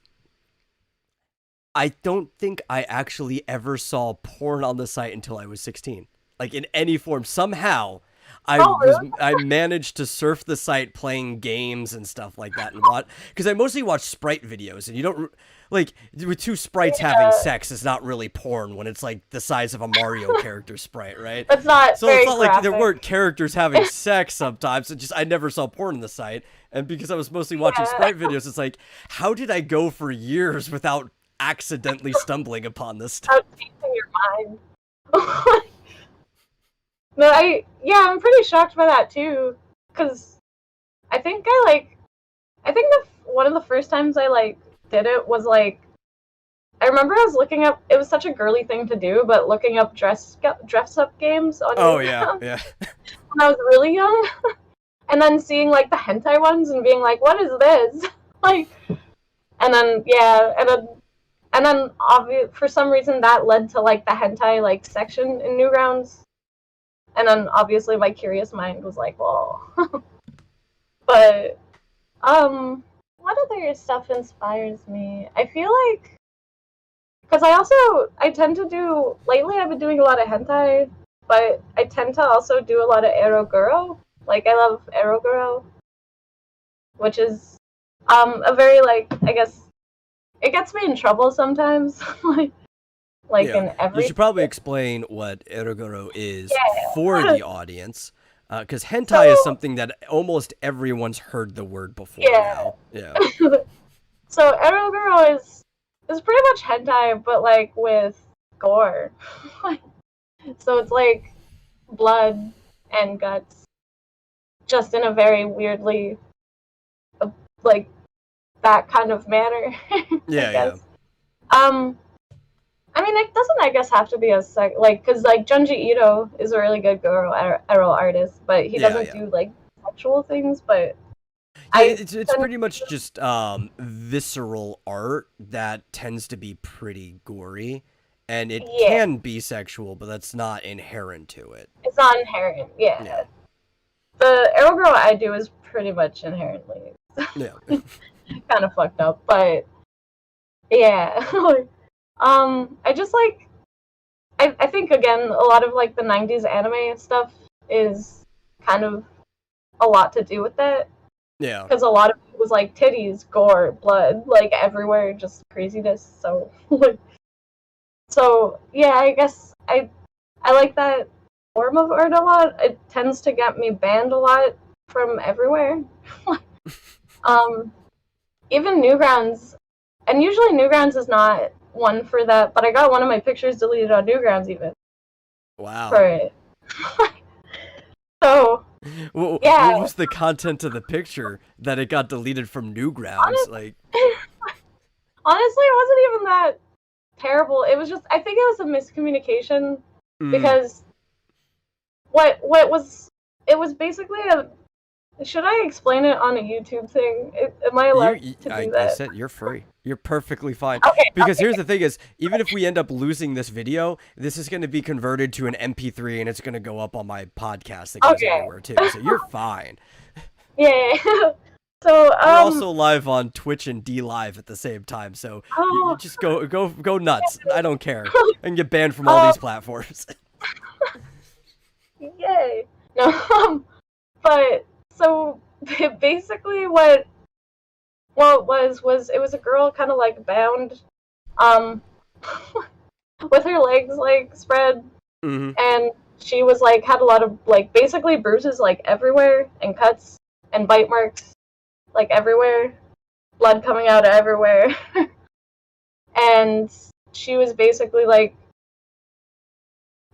[SPEAKER 2] I don't think I actually ever saw porn on the site until I was 16. Like in any form. Somehow,
[SPEAKER 1] Oh really?
[SPEAKER 2] I managed to surf the site playing games and stuff like that and watch because I mostly watch sprite videos and you don't like with two sprites having sex is not really porn when it's like the size of a Mario character sprite, right?
[SPEAKER 1] That's not
[SPEAKER 2] So it's
[SPEAKER 1] very
[SPEAKER 2] not like there
[SPEAKER 1] graphic.
[SPEAKER 2] weren't characters having sex sometimes. It just I never saw porn on the site and because I was mostly watching sprite videos, it's like how did I go for years without accidentally stumbling upon this stuff?
[SPEAKER 1] Without changing your mind. No, I'm pretty shocked by that too, because I think one of the first times I like did it was like I remember I was looking up. It was such a girly thing to do, but looking up dress up games on
[SPEAKER 2] Oh
[SPEAKER 1] Newgrounds
[SPEAKER 2] yeah.
[SPEAKER 1] when I was really young, and then seeing like the hentai ones and being like, "What is this?" Like, and then for some reason that led to like the hentai like section in Newgrounds. And then obviously my curious mind was like, well, but what other stuff inspires me? I feel like because I tend to do lately I've been doing a lot of hentai, but I tend to also do a lot of eroguro. Like I love eroguro, which is a very like I guess it gets me in trouble sometimes, like
[SPEAKER 2] Yeah,
[SPEAKER 1] in
[SPEAKER 2] you
[SPEAKER 1] every
[SPEAKER 2] should probably explain what eroguro is
[SPEAKER 1] yeah.
[SPEAKER 2] for the audience, because hentai is
[SPEAKER 1] So
[SPEAKER 2] something that almost everyone's heard the word before
[SPEAKER 1] yeah.
[SPEAKER 2] now. Yeah,
[SPEAKER 1] So eroguro is pretty much hentai, but like with gore. So it's like blood and guts, just in a very weirdly like that kind of manner. I
[SPEAKER 2] yeah.
[SPEAKER 1] guess. Um, I mean, it doesn't. I guess have to be a because like Junji Ito is a really good ero artist, but he doesn't
[SPEAKER 2] Yeah.
[SPEAKER 1] do like sexual things. But
[SPEAKER 2] Yeah,
[SPEAKER 1] I
[SPEAKER 2] it's pretty much just visceral art that tends to be pretty gory, and it
[SPEAKER 1] yeah,
[SPEAKER 2] can be sexual, but that's not inherent to it.
[SPEAKER 1] it's not inherent. Yeah,
[SPEAKER 2] Yeah,
[SPEAKER 1] the eroguro I do is pretty much inherently
[SPEAKER 2] yeah,
[SPEAKER 1] kind of fucked up, but yeah. I just like I think again a lot of like the 90s anime stuff is kind of a lot to do with that
[SPEAKER 2] yeah.
[SPEAKER 1] because a lot of it was like titties, gore, blood, like everywhere, just craziness. So so yeah, I guess I like that form of art a lot. It tends to get me banned a lot from everywhere. um, Even Newgrounds, and usually Newgrounds is not one for that, but I got one of my pictures deleted on Newgrounds even
[SPEAKER 2] Wow.
[SPEAKER 1] for it. So
[SPEAKER 2] What
[SPEAKER 1] yeah,
[SPEAKER 2] was the content of the picture that it got deleted from Newgrounds? Like,
[SPEAKER 1] honestly, it wasn't even that terrible. It was just, I think it was a miscommunication because what was, it was basically a, should I explain it on a YouTube thing? Am I allowed to do
[SPEAKER 2] I
[SPEAKER 1] that?
[SPEAKER 2] said you're free. You're perfectly fine.
[SPEAKER 1] Okay,
[SPEAKER 2] Because
[SPEAKER 1] okay.
[SPEAKER 2] here's the thing is, even if we end up losing this video, this is going to be converted to an MP3 and it's going to go up on my podcast that goes
[SPEAKER 1] Okay.
[SPEAKER 2] everywhere too. So you're fine.
[SPEAKER 1] Yeah. So
[SPEAKER 2] We're also live on Twitch and D Live at the same time, so you
[SPEAKER 1] oh,
[SPEAKER 2] just go nuts. I don't care. I can get banned from all these platforms.
[SPEAKER 1] yay. No, but so basically what it was it was a girl kind of like bound um with her legs like spread, and she was like had a lot of like basically bruises like everywhere and cuts and bite marks like everywhere, blood coming out everywhere. And she was basically like,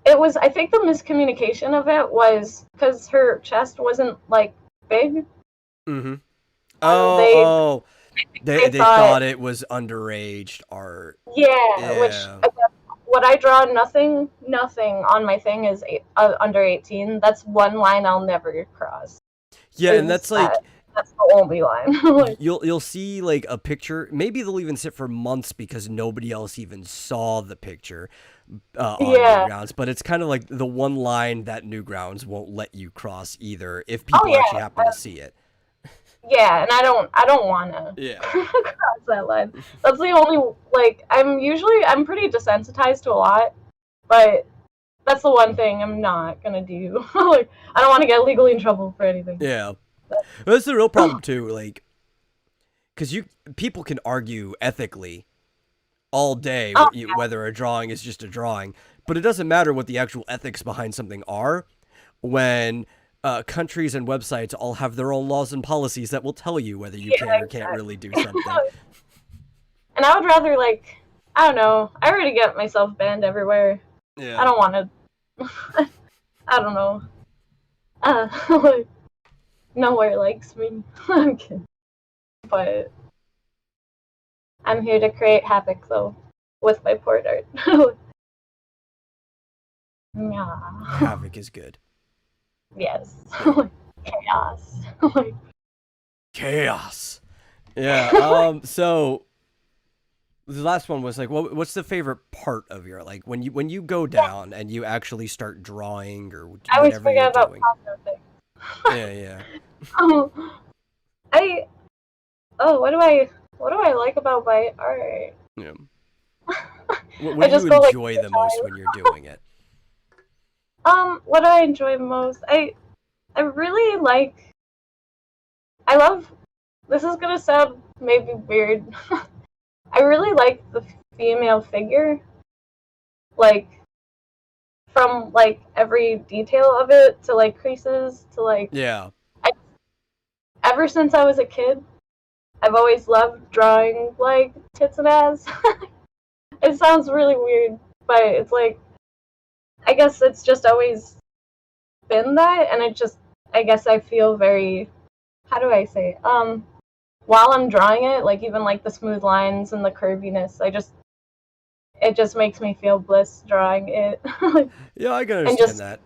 [SPEAKER 1] it was, I think the miscommunication of it was because her chest wasn't like big.
[SPEAKER 2] Oh, they
[SPEAKER 1] thought
[SPEAKER 2] thought it was underage art.
[SPEAKER 1] yeah, which what I draw, nothing on my thing is under 18. That's one line I'll never cross.
[SPEAKER 2] Yeah, and that's like
[SPEAKER 1] that's the only line. Like,
[SPEAKER 2] you'll see like a picture. Maybe they'll even sit for months because nobody else even saw the picture on Newgrounds. But it's kind of like the one line that Newgrounds won't let you cross either if people actually happen to see it.
[SPEAKER 1] Yeah, and I don't wanna cross that line. That's the only like I'm pretty desensitized to a lot, but that's the one thing I'm not gonna do. Like I don't want to get legally in trouble for anything.
[SPEAKER 2] Yeah. That's the real problem too, like, because people can argue ethically all day whether a drawing is just a drawing, but it doesn't matter what the actual ethics behind something are when countries and websites all have their own laws and policies that will tell you whether you can or can't really do something.
[SPEAKER 1] And I would rather like, I don't know, I already get myself banned everywhere.
[SPEAKER 2] Yeah.
[SPEAKER 1] I don't want to. I don't know. Like, nowhere likes me. I'm kidding. But I'm here to create havoc, though, with my port art. Yeah.
[SPEAKER 2] Havoc is good.
[SPEAKER 1] Yes. Chaos.
[SPEAKER 2] Chaos. Yeah. So the last one was like, what's the favorite part of your, like, when you go down and you actually start drawing or whatever
[SPEAKER 1] I always forget about
[SPEAKER 2] doing? Yeah.
[SPEAKER 1] What do I like about my art?
[SPEAKER 2] Yeah. What do you enjoy the most when you're doing it?
[SPEAKER 1] What do I enjoy most? I really like. I love. This is gonna sound maybe weird. I really like the female figure, like from like every detail of it to like creases to like.
[SPEAKER 2] Yeah.
[SPEAKER 1] Ever since I was a kid, I've always loved drawing like tits and ass. It sounds really weird, but it's like, I guess it's just always been that, and I guess I feel very, how do I say, while I'm drawing it, like even like the smooth lines and the curviness, it just makes me feel bliss drawing it.
[SPEAKER 2] Yeah, I can understand that.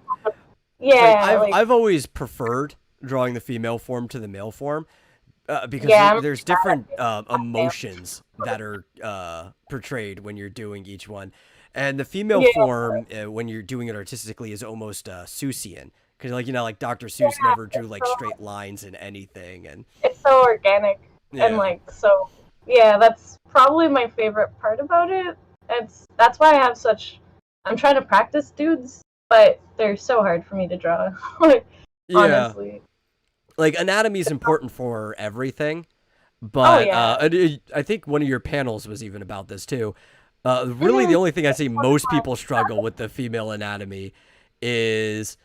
[SPEAKER 1] Yeah,
[SPEAKER 2] like, I've always preferred drawing the female form to the male form. Because there's different emotions that are portrayed when you're doing each one. And the female form, when you're doing it artistically, is almost Seussian. Because, like, like Dr. Seuss never drew, like, straight lines in anything. And
[SPEAKER 1] it's so organic. And, like, so, yeah, that's probably my favorite part about it. That's why I have I'm trying to practice dudes, but they're so hard for me to draw. Honestly.
[SPEAKER 2] Like, anatomy is important for everything, but I think one of your panels was even about this too. Really, the only thing I see most people struggle with the female anatomy is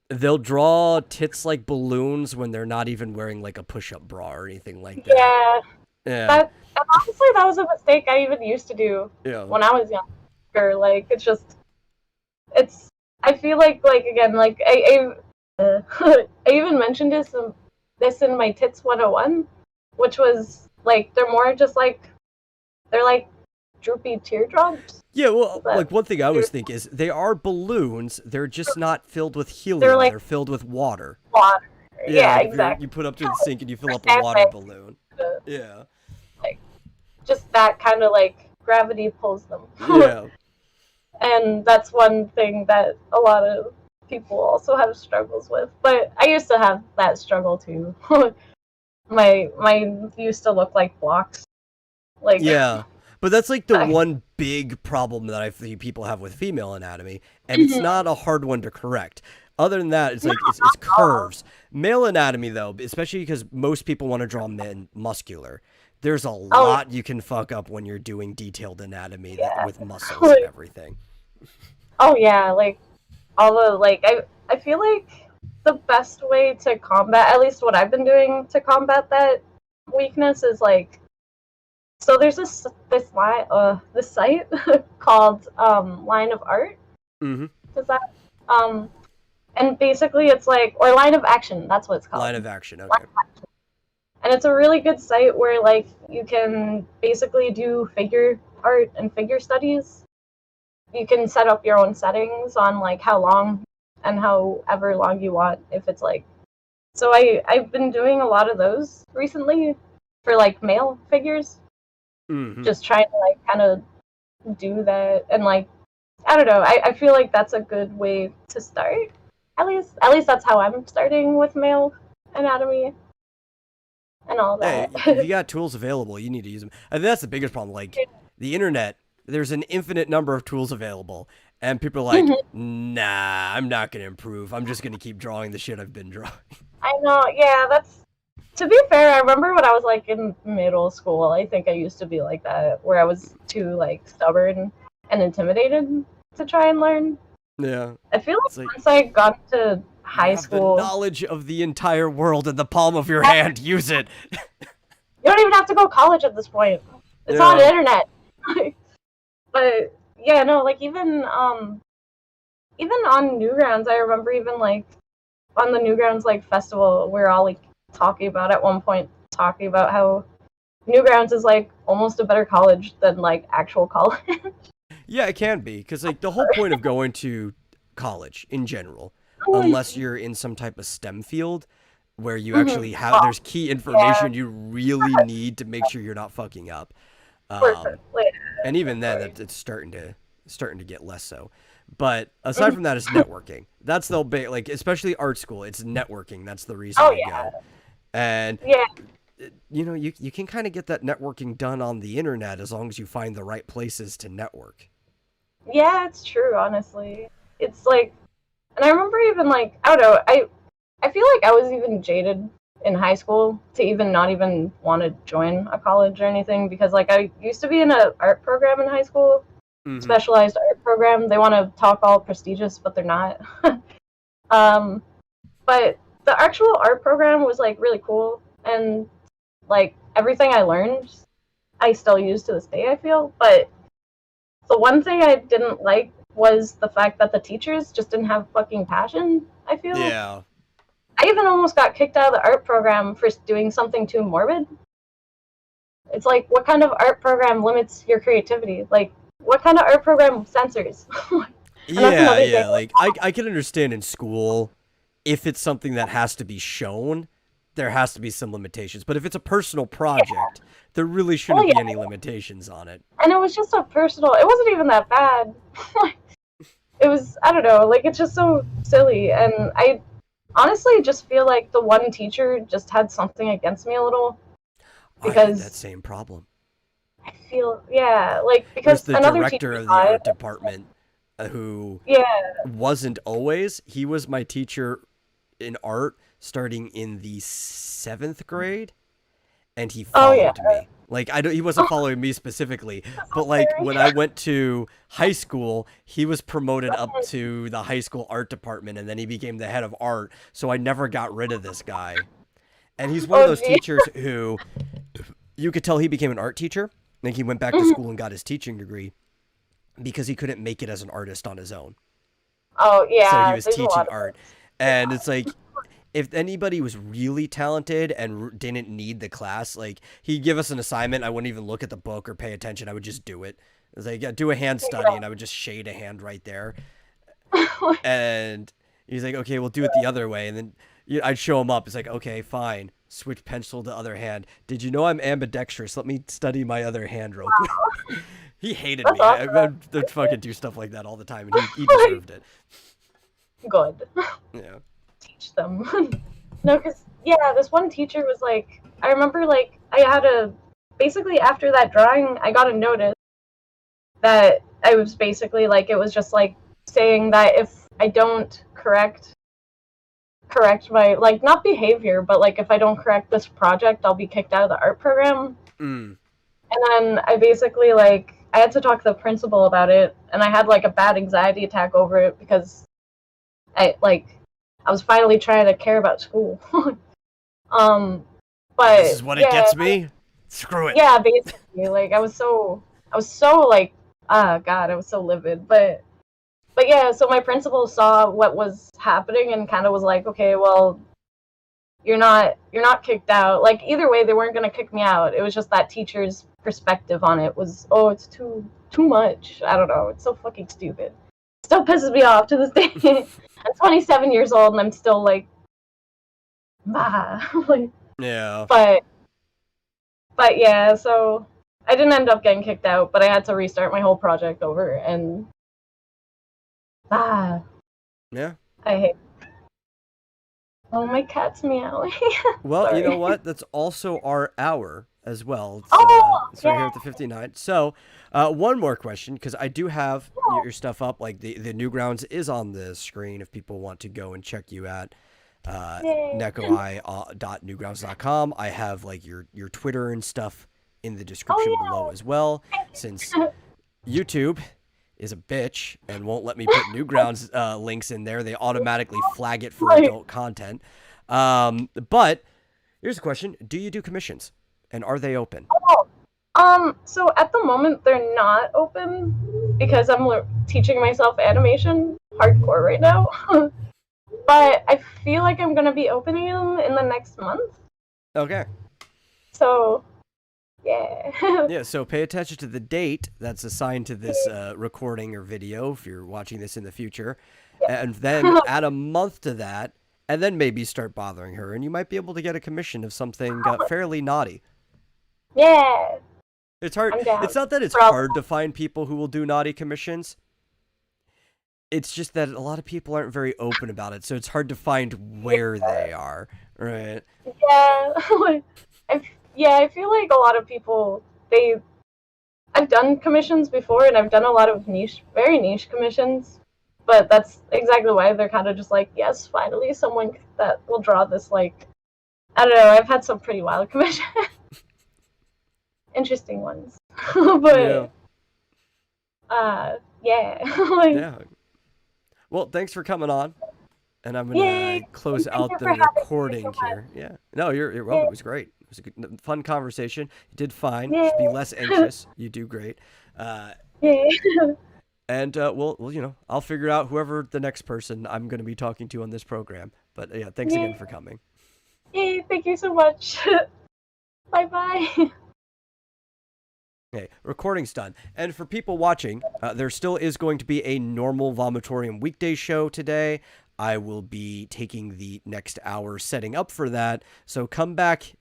[SPEAKER 2] they'll draw tits like balloons when they're not even wearing like a push-up bra or anything like that.
[SPEAKER 1] Yeah. That's honestly, that was a mistake I even used to do
[SPEAKER 2] Yeah.
[SPEAKER 1] when I was younger. Like, it's. I feel like again, like I even mentioned this in my Tits 101, which was like they're more just like they're like droopy teardrops.
[SPEAKER 2] Yeah, well,
[SPEAKER 1] But
[SPEAKER 2] like one thing I always think is they are balloons. They're just not filled with helium.
[SPEAKER 1] They're like
[SPEAKER 2] They're filled with water.
[SPEAKER 1] water.
[SPEAKER 2] Yeah,
[SPEAKER 1] Yeah,
[SPEAKER 2] like if you
[SPEAKER 1] exactly.
[SPEAKER 2] put up to the sink and you fill up a water
[SPEAKER 1] Sandbags,
[SPEAKER 2] balloon. Yeah.
[SPEAKER 1] like just that kind of like gravity pulls them.
[SPEAKER 2] Yeah.
[SPEAKER 1] And that's one thing that a lot of people also have struggles with. But I used to have that struggle too. my used to look like blocks. Like
[SPEAKER 2] Yeah. But that's like the
[SPEAKER 1] I,
[SPEAKER 2] one big problem that I see people have with female anatomy, and it's not a hard one to correct. Other than that, it's like it's curves. Male anatomy though, especially because most people want to draw men muscular. There's a lot you can fuck up when you're doing detailed anatomy with muscles and everything.
[SPEAKER 1] oh yeah, like all the like I feel like the best way to combat, at least what I've been doing to combat that weakness is like, so there's this site called Line of Art.
[SPEAKER 2] Mm-hmm.
[SPEAKER 1] Does that and basically it's like, or Line of Action, that's what it's called.
[SPEAKER 2] Line of Action, okay.
[SPEAKER 1] And it's a really good site where like you can basically do figure art and figure studies. You can set up your own settings on like how long and however long you want, if it's like, so I've been doing a lot of those recently for like male figures. Just trying to like kind of do that, and like I don't know, I feel like that's a good way to start. At least that's how I'm starting with male anatomy and all that.
[SPEAKER 2] Hey, if you got tools available, you need to use them. I think that's the biggest problem. Like the internet, there's an infinite number of tools available, and people are like, "Nah, I'm not gonna improve. I'm just gonna keep drawing the shit I've been drawing."
[SPEAKER 1] I know, yeah, that's, to be fair, I remember when I was like in middle school, I think I used to be like that, where I was too like stubborn and intimidated to try and learn.
[SPEAKER 2] Yeah.
[SPEAKER 1] I feel like once I got to high
[SPEAKER 2] you have
[SPEAKER 1] school,
[SPEAKER 2] the knowledge of the entire world in the palm of your hand. Use it.
[SPEAKER 1] you don't even have to go to college at this point. It's on the internet. But yeah, no, like even on Newgrounds, I remember even like on the Newgrounds like festival, we're all like talking about how Newgrounds is like almost a better college than like actual college.
[SPEAKER 2] Yeah, it can be, because like the whole point of going to college in general, unless you're in some type of STEM field where you actually have there's key information you really need to make sure you're not fucking up. And even then, it's starting to get less so. But aside from that, it's networking. That's the big, like, especially art school. It's networking. That's the reason you go. And you know, you can kind of get that networking done on the internet as long as you find the right places to network.
[SPEAKER 1] Yeah, it's true. Honestly, it's like, and I remember even like I don't know. I feel like I was even jaded in high school to even not even want to join a college or anything, because like I used to be in an art program in high school, specialized art program. They want to talk all prestigious, but they're not. But the actual art program was like really cool, and like everything I learned, I still use to this day, I feel. But the one thing I didn't like was the fact that the teachers just didn't have fucking passion, I feel.
[SPEAKER 2] Yeah.
[SPEAKER 1] I even almost got kicked out of the art program for doing something too morbid. It's like, what kind of art program limits your creativity? Like, what kind of art program censors?
[SPEAKER 2] Yeah. Like, I can understand in school, if it's something that has to be shown, there has to be some limitations. But if it's a personal project, there really shouldn't be any limitations on it.
[SPEAKER 1] And it was just so personal. It wasn't even that bad. It was, I don't know, like, it's just so silly. And I honestly just feel like the one teacher just had something against me a little. Because
[SPEAKER 2] I had that same problem.
[SPEAKER 1] I feel, like, because
[SPEAKER 2] the
[SPEAKER 1] another
[SPEAKER 2] director
[SPEAKER 1] teacher
[SPEAKER 2] of the art department who wasn't always, he was my teacher in art starting in the 7th grade, and he followed me. Like, he wasn't following me specifically, but like when I went to high school, he was promoted up to the high school art department, and then he became the head of art. So I never got rid of this guy. And he's one of those teachers who, you could tell he became an art teacher. Like he went back to school and got his teaching degree because he couldn't make it as an artist on his own.
[SPEAKER 1] Oh
[SPEAKER 2] So
[SPEAKER 1] yeah,
[SPEAKER 2] he was
[SPEAKER 1] there's a
[SPEAKER 2] teaching
[SPEAKER 1] lot of
[SPEAKER 2] art.
[SPEAKER 1] those.
[SPEAKER 2] And it's like, if anybody was really talented and didn't need the class, like he'd give us an assignment, I wouldn't even look at the book or pay attention. I would just do it. It was like, yeah, do a hand study, and I would just shade a hand right there. And he's like, okay, we'll do it the other way. And then I'd show him up. It's like, okay, fine. Switch pencil to other hand. Did you know I'm ambidextrous? Let me study my other hand real quick. He hated
[SPEAKER 1] That's
[SPEAKER 2] me.
[SPEAKER 1] awesome.
[SPEAKER 2] I'd fucking do stuff like that all the time, and he deserved it.
[SPEAKER 1] Good.
[SPEAKER 2] Yeah.
[SPEAKER 1] Teach them. No, because yeah, this one teacher was like, I remember like I had a basically after that drawing, I got a notice that I was basically like it was just like saying that if I don't correct my like not behavior, but like if I don't correct this project, I'll be kicked out of the art program.
[SPEAKER 2] Mm.
[SPEAKER 1] And then I basically like I had to talk to the principal about it, and I had like a bad anxiety attack over it because I was finally trying to care about school. But
[SPEAKER 2] This is what it gets me. Screw it.
[SPEAKER 1] yeah, basically, like I was so like, ah, God, I was so livid. But yeah, so my principal saw what was happening and kind of was like, okay, well, you're not kicked out. Like either way, they weren't gonna kick me out. It was just that teacher's perspective on it was, oh, it's too much. I don't know. It's so fucking stupid. Still pisses me off to this day. I'm 27 years old and I'm still like, bah. Like,
[SPEAKER 2] Yeah.
[SPEAKER 1] but yeah, so I didn't end up getting kicked out, but I had to restart my whole project over, and
[SPEAKER 2] Yeah.
[SPEAKER 1] I hate. Oh, my cat's meowing.
[SPEAKER 2] Well,
[SPEAKER 1] Sorry.
[SPEAKER 2] you know what? That's also our hour as well. It's right here at the 59. So, one more question, because I do have your stuff up. Like the Newgrounds is on the screen if people want to go and check you at nekoi.newgrounds.com. I have like your Twitter and stuff in the description below as well, since YouTube is a bitch and won't let me put Newgrounds links in there. They automatically flag it for adult content. But here's a question: do you do commissions, and are they open?
[SPEAKER 1] So at the moment they're not open because I'm teaching myself animation hardcore right now. But I feel like I'm gonna be opening them in the next month.
[SPEAKER 2] Okay.
[SPEAKER 1] So, yeah.
[SPEAKER 2] Yeah, so pay attention to the date that's assigned to this recording or video if you're watching this in the future. And then add a month to that, and then maybe start bothering her, and you might be able to get a commission of something fairly naughty.
[SPEAKER 1] Yeah.
[SPEAKER 2] It's hard.
[SPEAKER 1] I'm down.
[SPEAKER 2] It's not that it's hard to find people who will do naughty commissions. It's just that a lot of people aren't very open about it, so it's hard to find where they are, right?
[SPEAKER 1] Yeah. I feel like a lot of people, I've done commissions before, and I've done a lot of very niche commissions, but that's exactly why they're kind of just like, yes, finally someone that will draw this, like, I don't know, I've had some pretty wild commissions. Interesting ones. But, yeah.
[SPEAKER 2] Yeah. Well, thanks for coming on, and I'm gonna close out the recording here. Yeah. No, you're welcome. It was great. It was a good, fun conversation. You did fine. You should be less anxious. You do great. And we'll I'll figure out whoever the next person I'm gonna be talking to on this program. But yeah, thanks again for coming.
[SPEAKER 1] Yay! Thank you so much. Bye bye.
[SPEAKER 2] Okay, recording's done. And for people watching, there still is going to be a normal Vomitorium weekday show today. I will be taking the next hour setting up for that. So come back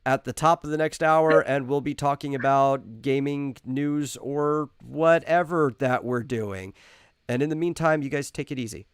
[SPEAKER 2] at the top of the next hour and we'll be talking about gaming news or whatever that we're doing. And in the meantime, you guys take it easy.